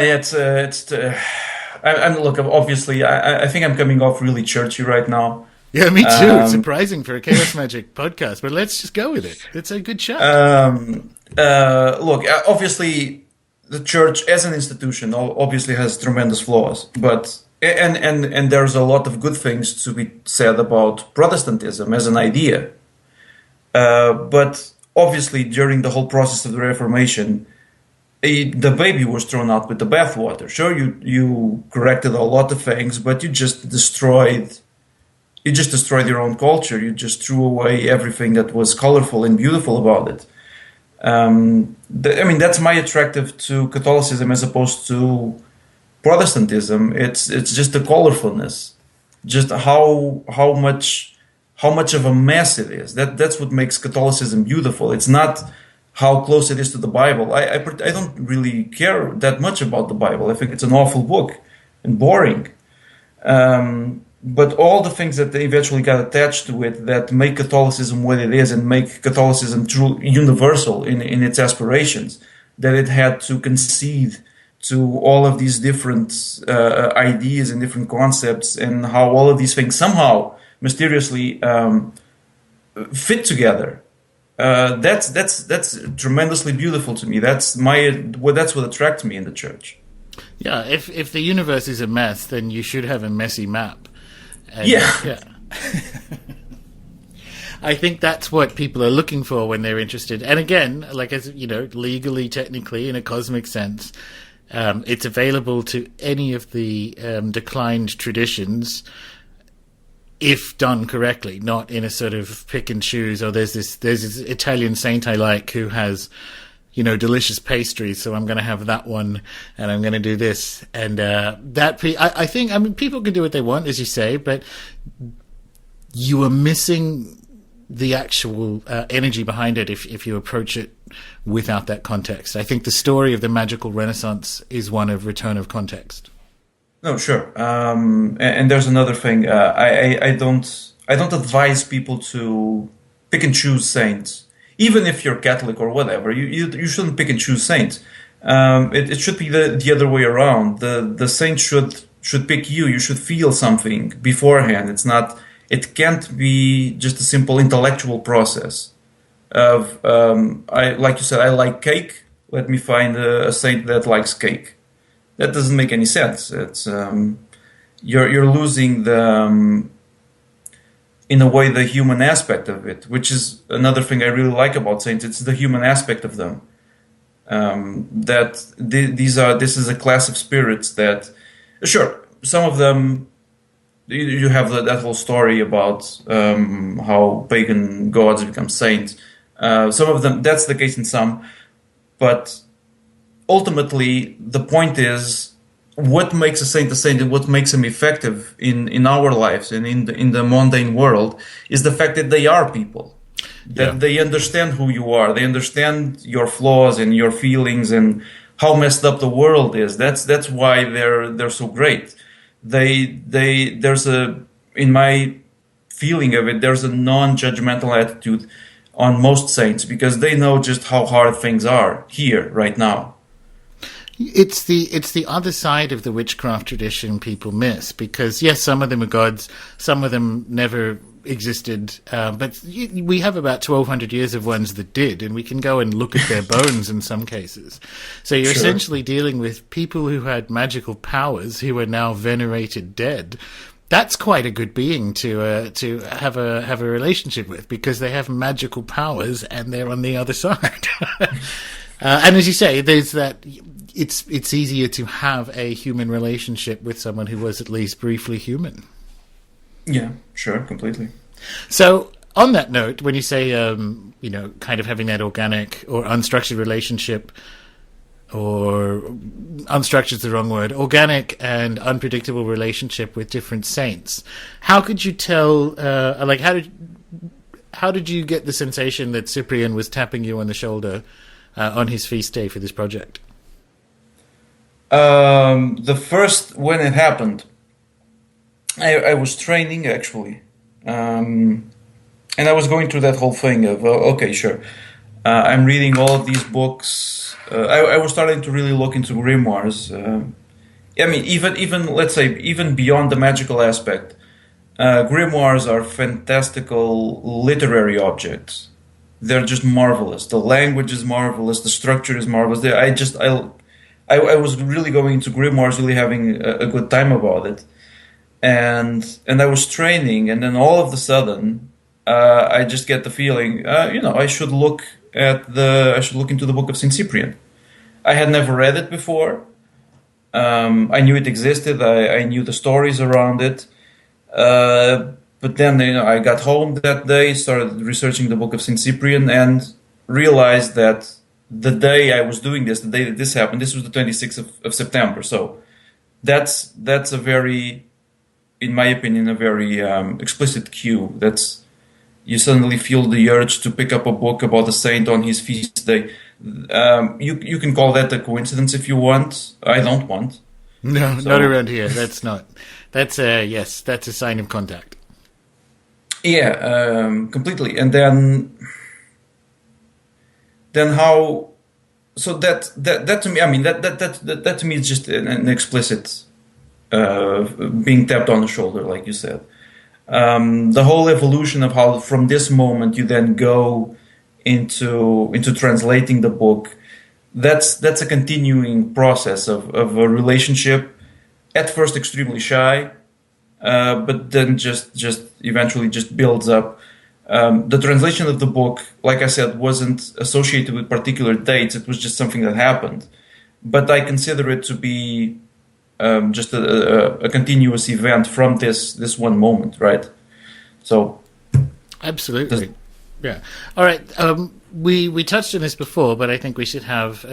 and look, obviously, I think I'm coming off really churchy right now. Yeah, me too. It's surprising for a Chaos Magic podcast, but let's just go with it. It's a good chat. Look, obviously, the church as an institution obviously has tremendous flaws, but and there's a lot of good things to be said about Protestantism as an idea. But obviously, during the whole process of the Reformation, the baby was thrown out with the bathwater. Sure, you corrected a lot of things, but you just destroyed your own culture. You just threw away everything that was colorful and beautiful about it. That's my attractive to Catholicism as opposed to Protestantism. It's just the colorfulness, just how much of a mess it is. That's what makes Catholicism beautiful. It's not how close it is to the Bible. I don't really care that much about the Bible. I think it's an awful book and boring. But all the things that they eventually got attached to it that make Catholicism what it is and make Catholicism true universal in its aspirations, that it had to concede to all of these different ideas and different concepts, and how all of these things somehow mysteriously fit together. That's tremendously beautiful to me. That's what attracts me in the church. Yeah, if the universe is a mess, then you should have a messy map. And, yeah. I think that's what people are looking for when they're interested. And again, like, as legally, technically, in a cosmic sense, it's available to any of the declined traditions if done correctly, not in a sort of pick and choose. Or there's this Italian saint I like who has, delicious pastries, so I'm going to have that one, and I'm going to do this. And I think people can do what they want, as you say, but you are missing the actual energy behind it if you approach it without that context. I think the story of the magical Renaissance is one of return of context. No, sure. And there's another thing. I don't advise people to pick and choose saints. Even if you're Catholic or whatever, you shouldn't pick and choose saints. It should be the other way around. The saint should pick you. You should feel something beforehand. It can't be just a simple intellectual process of like you said, I like cake. Let me find a saint that likes cake. That doesn't make any sense. It's you're losing in a way the human aspect of it, which is another thing I really like about saints. It's the human aspect of them. This is a class of spirits that, sure, some of them, you have that whole story about how pagan gods become saints. Some of them, that's the case in some, but ultimately the point is, what makes a saint and what makes him effective in our lives and in the mundane world is the fact that they are people, that they understand who you are, they understand your flaws and your feelings and how messed up the world is. That's why they're so great. There's in my feeling of it, there's a non-judgmental attitude on most saints because they know just how hard things are here right now. It's the other side of the witchcraft tradition people miss, because yes, some of them are gods, some of them never existed, but we have about 1,200 years of ones that did, and we can go and look at their bones in some cases. So you're essentially dealing with people who had magical powers who are now venerated dead. That's quite a good being to have a relationship with, because they have magical powers and they're on the other side. And as you say, there's that. It's easier to have a human relationship with someone who was at least briefly human. Yeah, sure, completely. So on that note, when you say, kind of having that organic or unstructured relationship, or unstructured is the wrong word, organic and unpredictable relationship with different saints, how could you tell, how did you get the sensation that Cyprian was tapping you on the shoulder on his feast day for this project? When it happened, I was training actually, and I was going through that whole thing of okay, sure, I'm reading all of these books. I was starting to really look into grimoires. Even let's say even beyond the magical aspect, grimoires are fantastical literary objects. They're just marvelous. The language is marvelous. The structure is marvelous. I was really going into grimoires, really having a good time about it. And I was training, and then all of a sudden, I just get the feeling, I should look into the Book of St Cyprian. I had never read it before. I knew it existed. I knew the stories around it. But then, I got home that day, started researching the Book of St Cyprian, and realized that the day I was doing this, the day that this happened, this was the 26th of September. So that's a very, in my opinion, a very explicit cue. You suddenly feel the urge to pick up a book about a saint on his feast day. You can call that a coincidence if you want. I don't want. No, not around here. That's not. That's a sign of contact. Yeah, completely. And then how? So that to me, that to me is just an explicit being tapped on the shoulder, like you said. The whole evolution of how from this moment you then go into translating the book. That's a continuing process of a relationship. At first, extremely shy, but then just eventually just builds up. The translation of the book, like I said, wasn't associated with particular dates. It was just something that happened. But I consider it to be just a continuous event from this one moment, right? So, absolutely, yeah. All right, we touched on this before, but I think we should have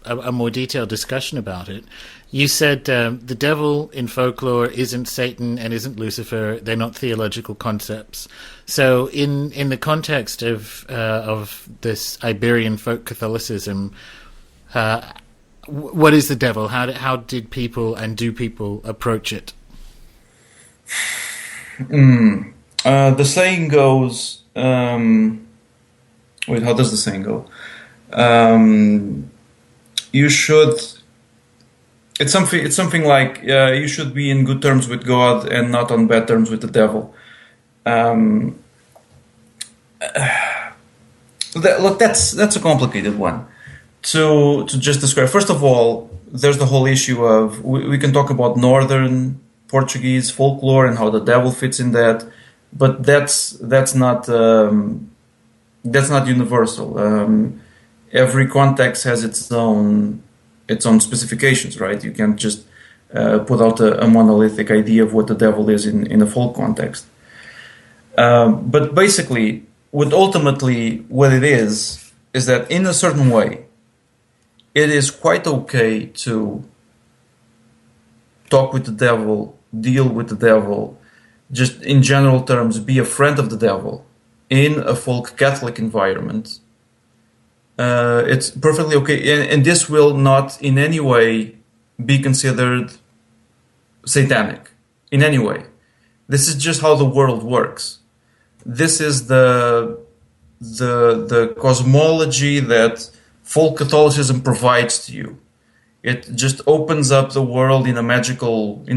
a more detailed discussion about it. You said the devil in folklore isn't Satan and isn't Lucifer. They're not theological concepts. So, in the context of this Iberian folk Catholicism, what is the devil? How did people and do people approach it? The saying goes. Wait, how does the saying go? You should. It's something like you should be in good terms with God and not on bad terms with the devil. That's a complicated one to just describe. First of all, there's the whole issue of we can talk about Northern Portuguese folklore and how the devil fits in that, but that's not universal. Every context has its own specifications, right? You can't just put out a monolithic idea of what the devil is in a folk context. But basically, what it is that in a certain way, it is quite okay to talk with the devil, deal with the devil, just in general terms, be a friend of the devil in a folk Catholic environment. It's perfectly okay, and this will not in any way be considered satanic in any way. This is just how the world works. This is the cosmology that folk Catholicism provides to you. It just opens up the world in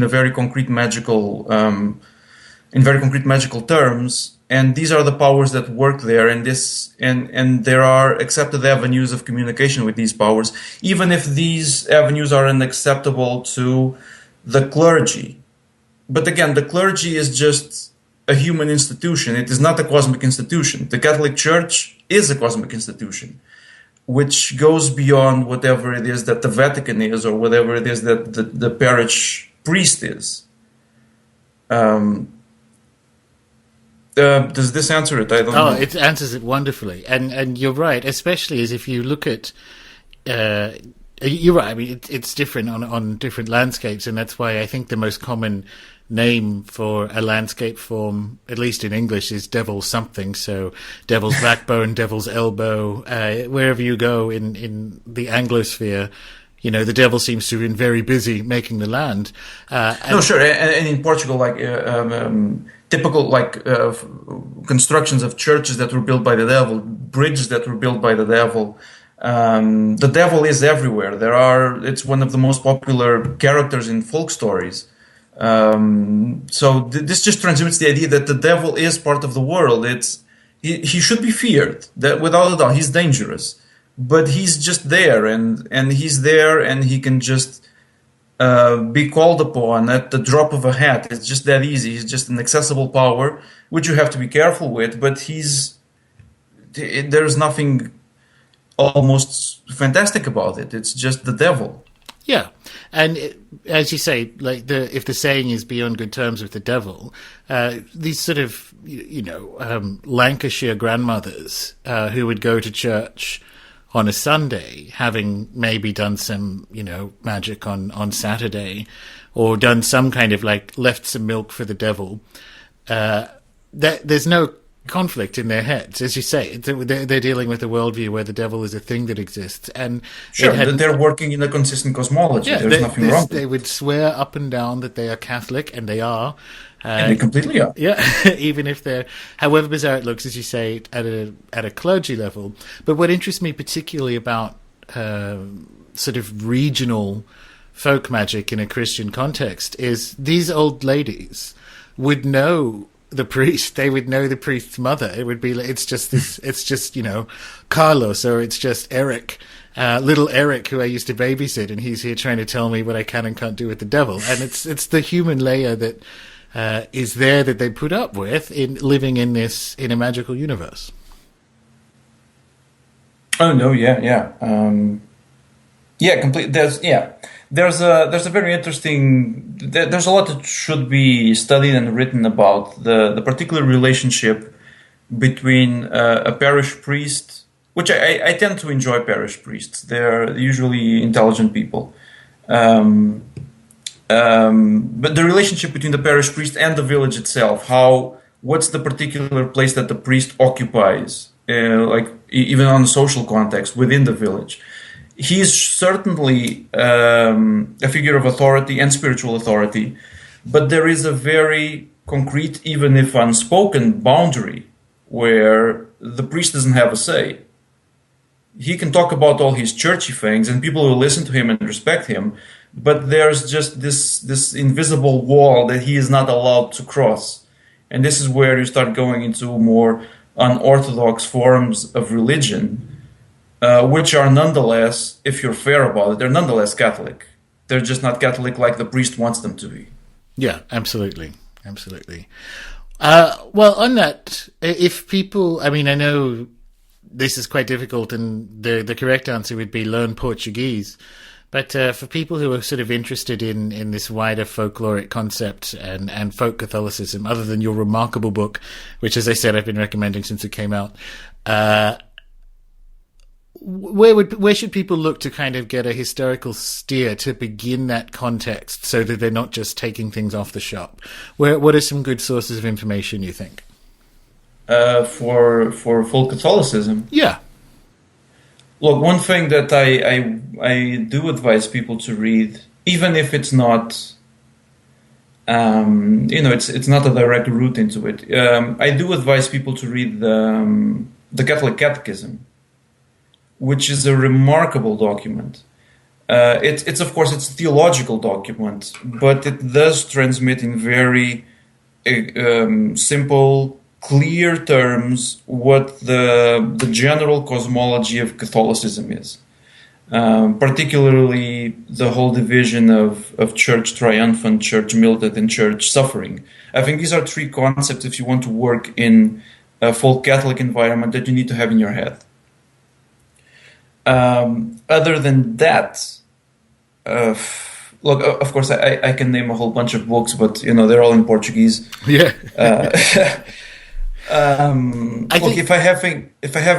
very concrete magical terms. And these are the powers that work there, and there are accepted avenues of communication with these powers, even if these avenues are unacceptable to the clergy. But again, the clergy is just a human institution. It is not a cosmic institution. The Catholic Church is a cosmic institution, which goes beyond whatever it is that the Vatican is, or whatever it is that the parish priest is. Does this answer it? I don't know. Oh, it answers it wonderfully, and you're right, especially as if you look at. You're right. I mean, it's different on different landscapes, and that's why I think the most common name for a landscape form, at least in English, is devil something. So, devil's backbone, devil's elbow. Wherever you go in the Anglosphere, the devil seems to have been very busy making the land. No, sure. And in Portugal, like typical constructions of churches that were built by the devil, bridges that were built by the devil. The devil is everywhere. It's one of the most popular characters in folk stories. This just transmits the idea that the devil is part of the world. He should be feared. That without a doubt, he's dangerous, but he's just there, and he's there, and he can just be called upon at the drop of a hat. It's just that easy. He's just an accessible power, which you have to be careful with. But there's nothing almost fantastic about it. It's just the devil. Yeah, and as you say, like if the saying is "be on good terms with the devil," these sort of Lancashire grandmothers who would go to church on a Sunday, having maybe done some magic on Saturday, or done some kind of left some milk for the devil. There's no conflict in their heads, as you say. They're dealing with a worldview where the devil is a thing that exists, and sure, they're working in a consistent cosmology. Yeah, there's nothing wrong. They would swear up and down that they are Catholic, and they are. And they completely are. Yeah, even if they're, however bizarre it looks, as you say, at a clergy level. But what interests me particularly about sort of regional folk magic in a Christian context is these old ladies would know the priest. They would know the priest's mother. It would be it's just Carlos, or it's just Eric, little Eric, who I used to babysit, and he's here trying to tell me what I can and can't do with the devil. And it's the human layer that is there that they put up with in living in a magical universe. Oh no, yeah. Complete. There's a very interesting. There's a lot that should be studied and written about the particular relationship between a parish priest, which I tend to enjoy parish priests. They're usually intelligent people. But the relationship between the parish priest and the village itself, what's the particular place that the priest occupies, even on a social context within the village. He is certainly a figure of authority and spiritual authority, but there is a very concrete, even if unspoken, boundary where the priest doesn't have a say. He can talk about all his churchy things, and people will listen to him and respect him, but there's just this invisible wall that he is not allowed to cross. And this is where you start going into more unorthodox forms of religion, which are nonetheless, if you're fair about it, they're nonetheless Catholic. They're just not Catholic like the priest wants them to be. Yeah, absolutely. Well, on that, if people, I know this is quite difficult, and the correct answer would be learn Portuguese. But for people who are sort of interested in this wider folkloric concept and folk Catholicism, other than your remarkable book, which, as I said, I've been recommending since it came out, where should people look to kind of get a historical steer to begin that context, so that they're not just taking things off the shop? What are some good sources of information, you think? For folk Catholicism? Yeah. Look, one thing that I do advise people to read, even if it's not, it's not a direct route into it. I do advise people to read the Catholic Catechism, which is a remarkable document. It's of course, it's a theological document, but it does transmit in very simple, clear terms what the general cosmology of Catholicism is. Particularly the whole division of church triumphant, church militant, and church suffering. I think these are three concepts, if you want to work in a full Catholic environment, that you need to have in your head. Other than that, look, of course, I can name a whole bunch of books, but they're all in Portuguese. Yeah. Look, if I have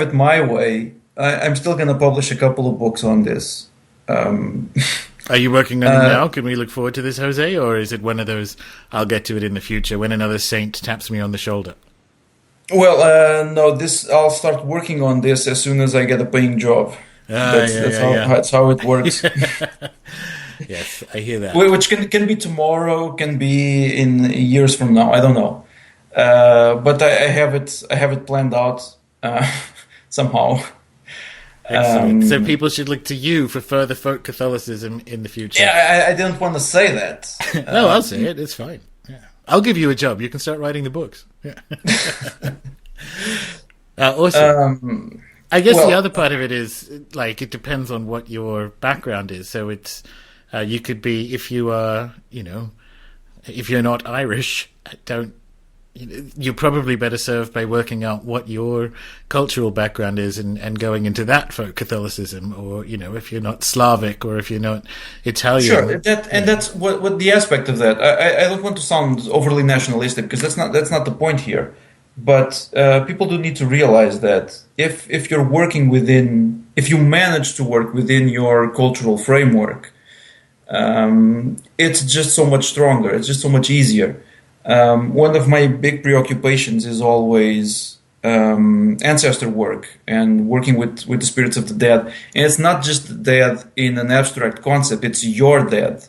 it my way, I'm still going to publish a couple of books on this. Are you working on it now? Can we look forward to this, Jose? Or is it one of those, I'll get to it in the future when another saint taps me on the shoulder? Well, no, I'll start working on this as soon as I get a paying job. That's how it works. Yes, I hear that. Which can be tomorrow, can be in years from now. I don't know, but I have it planned out somehow. Excellent. So people should look to you for further folk Catholicism in the future. Yeah, I didn't want to say that. No, I'll say it. It's fine. Yeah. I'll give you a job. You can start writing the books. Yeah. Awesome. I guess the other part of it is, like, it depends on what your background is. So it's, you could be, if you are, if you're not Irish, you're probably better served by working out what your cultural background is and going into that for Catholicism, or if you're not Slavic or if you're not Italian. Sure, that's what the aspect of that. I don't want to sound overly nationalistic, because that's not the point here. But people do need to realize that if you're working if you manage to work within your cultural framework, it's just so much stronger. It's just so much easier. One of my big preoccupations is always ancestor work and working with the spirits of the dead. And it's not just the dead in an abstract concept, it's your dead.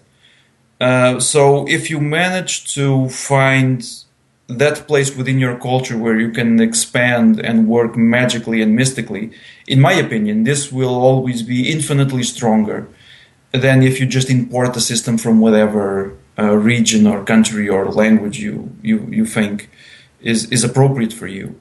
So if you manage to find that place within your culture where you can expand and work magically and mystically, in my opinion, this will always be infinitely stronger than if you just import the system from whatever region or country or language you think is appropriate for you.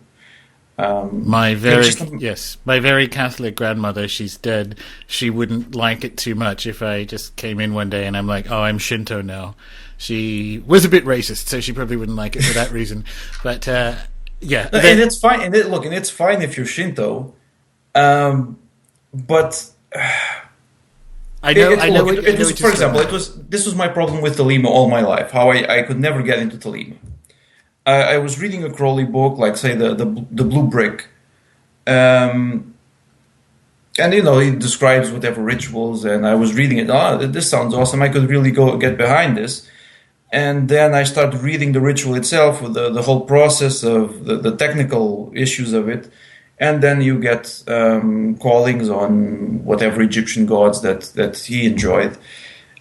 My very Catholic grandmother, she's dead. She wouldn't like it too much if I just came in one day and I'm like, oh, I'm Shinto now. She was a bit racist, so she probably wouldn't like it for that reason. But and it's fine. And it's fine if you're Shinto, but. For example, this was my problem with Thelema all my life. How I could never get into Thelema. I was reading a Crowley book, like say the Blue Brick, and he describes whatever rituals, and I was reading it. This sounds awesome. I could really get behind this. And then I started reading the ritual itself, with the whole process of the technical issues of it. And then you get callings on whatever Egyptian gods that he enjoyed.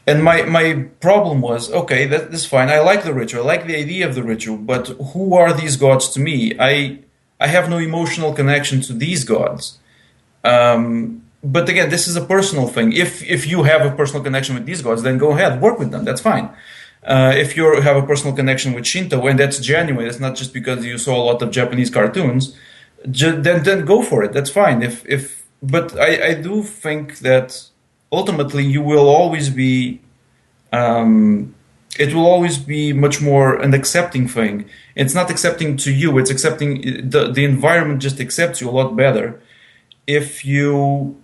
And my problem was, okay, that's fine. I like the ritual. I like the idea of the ritual. But who are these gods to me? I have no emotional connection to these gods. But again, this is a personal thing. If you have a personal connection with these gods, then go ahead, work with them. That's fine. If you have a personal connection with Shinto, and that's genuine, it's not just because you saw a lot of Japanese cartoons, then go for it. That's fine. But I do think that ultimately you will always be, it will always be much more an accepting thing. It's not accepting to you. It's accepting the environment just accepts you a lot better if you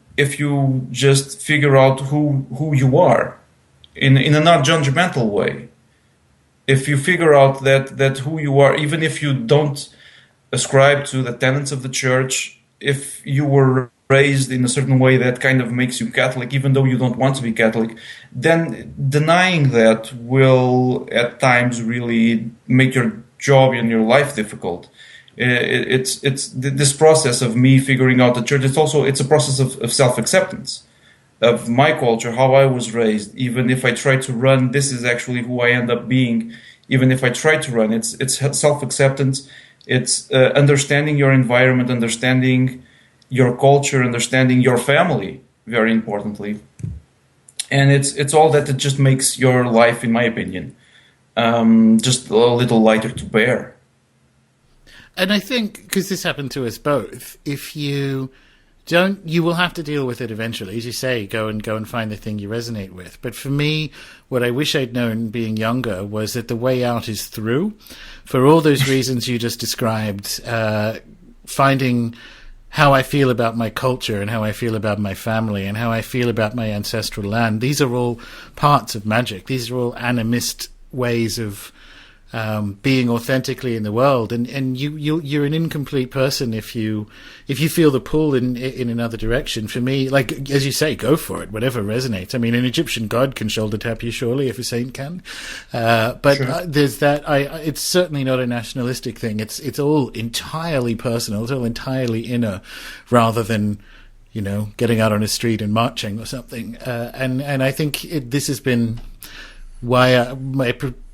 just figure out who you are in a not judgmental way. If you figure out that who you are, even if you don't ascribe to the tenets of the church, if you were raised in a certain way that kind of makes you Catholic, even though you don't want to be Catholic, then denying that will at times really make your job and your life difficult. It's this process of me figuring out the church. It's a process of self-acceptance of my culture, how I was raised. Even if I try to run, this is actually who I end up being. Even if I try to run, it's self-acceptance. It's understanding your environment, understanding your culture, understanding your family, very importantly. And it's all that. It just makes your life, in my opinion, just a little lighter to bear. And I think, because this happened to us both, if you don't, you will have to deal with it eventually. As you say, go and find the thing you resonate with. But for me, what I wish I'd known being younger was that the way out is through. For all those reasons you just described, finding how I feel about my culture and how I feel about my family and how I feel about my ancestral land, these are all parts of magic. These are all animist ways of being authentically in the world, and you're an incomplete person if you feel the pull in another direction. For me, like as you say, go for it, whatever resonates. I mean, an Egyptian god can shoulder tap you surely if a saint can, but sure. There's that. It's certainly not a nationalistic thing. It's all entirely personal. It's all entirely inner, rather than getting out on a street and marching or something. And I think this has been why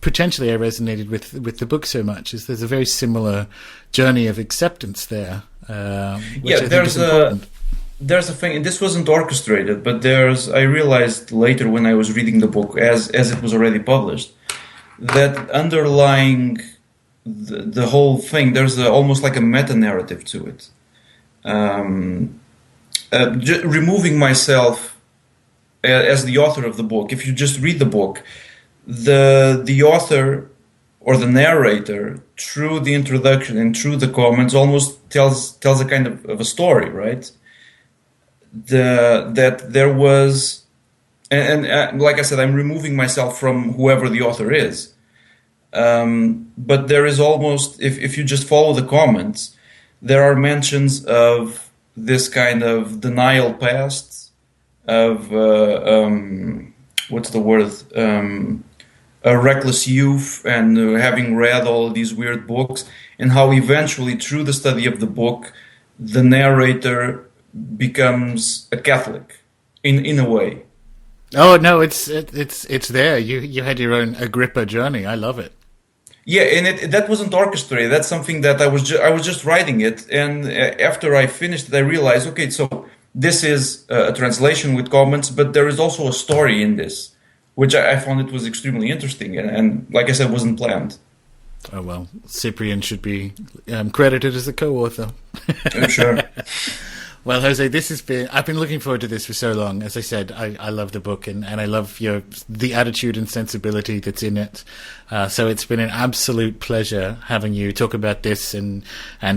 potentially I resonated with the book so much, is there's a very similar journey of acceptance there. There's a thing, and this wasn't orchestrated, but I realized later when I was reading the book, as it was already published, that underlying the whole thing, there's almost like a meta-narrative to it. Removing myself as the author of the book, if you just read the book, the author or the narrator, through the introduction and through the comments, almost tells a kind of a story, right? That there was, and like I said, I'm removing myself from whoever the author is. But there is almost, if you just follow the comments, there are mentions of this kind of denial past, of what's the word? A reckless youth, and having read all these weird books, and how eventually, through the study of the book, the narrator becomes a Catholic in a way. Oh no, it's there. You had your own Agrippa journey. I love it. Yeah, and that wasn't orchestrated. That's something that I was just writing it, and after I finished it, I realized, okay, so this is a translation with comments, but there is also a story in this, which I found it was extremely interesting, and like I said, wasn't planned. Oh well, Cyprian should be credited as a co-author. Sure. Well, Jose, I've been looking forward to this for so long. As I said, I love the book, and I love the attitude and sensibility that's in it. So it's been an absolute pleasure having you talk about this and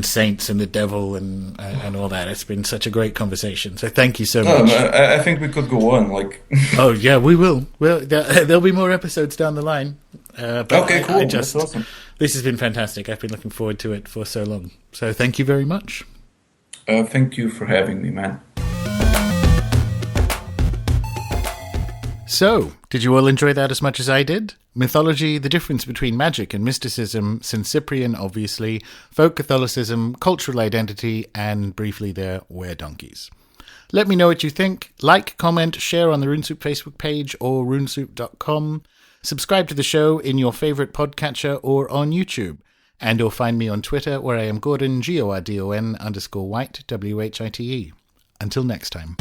saints and the devil and all that. It's been such a great conversation. So thank you so much. I think we could go on. Oh yeah, we will. Well, there'll be more episodes down the line. Okay, cool. That's awesome. This has been fantastic. I've been looking forward to it for so long. So thank you very much. Thank you for having me, man. So, did you all enjoy that as much as I did? Mythology, the difference between magic and mysticism, St Cyprian, obviously, folk Catholicism, cultural identity, and briefly there, were-donkeys. Let me know what you think. Like, comment, share on the RuneSoup Facebook page or runesoup.com. Subscribe to the show in your favourite podcatcher or on YouTube. And you'll find me on Twitter, where I am Gordon, Gordon_White, WHITE. Until next time.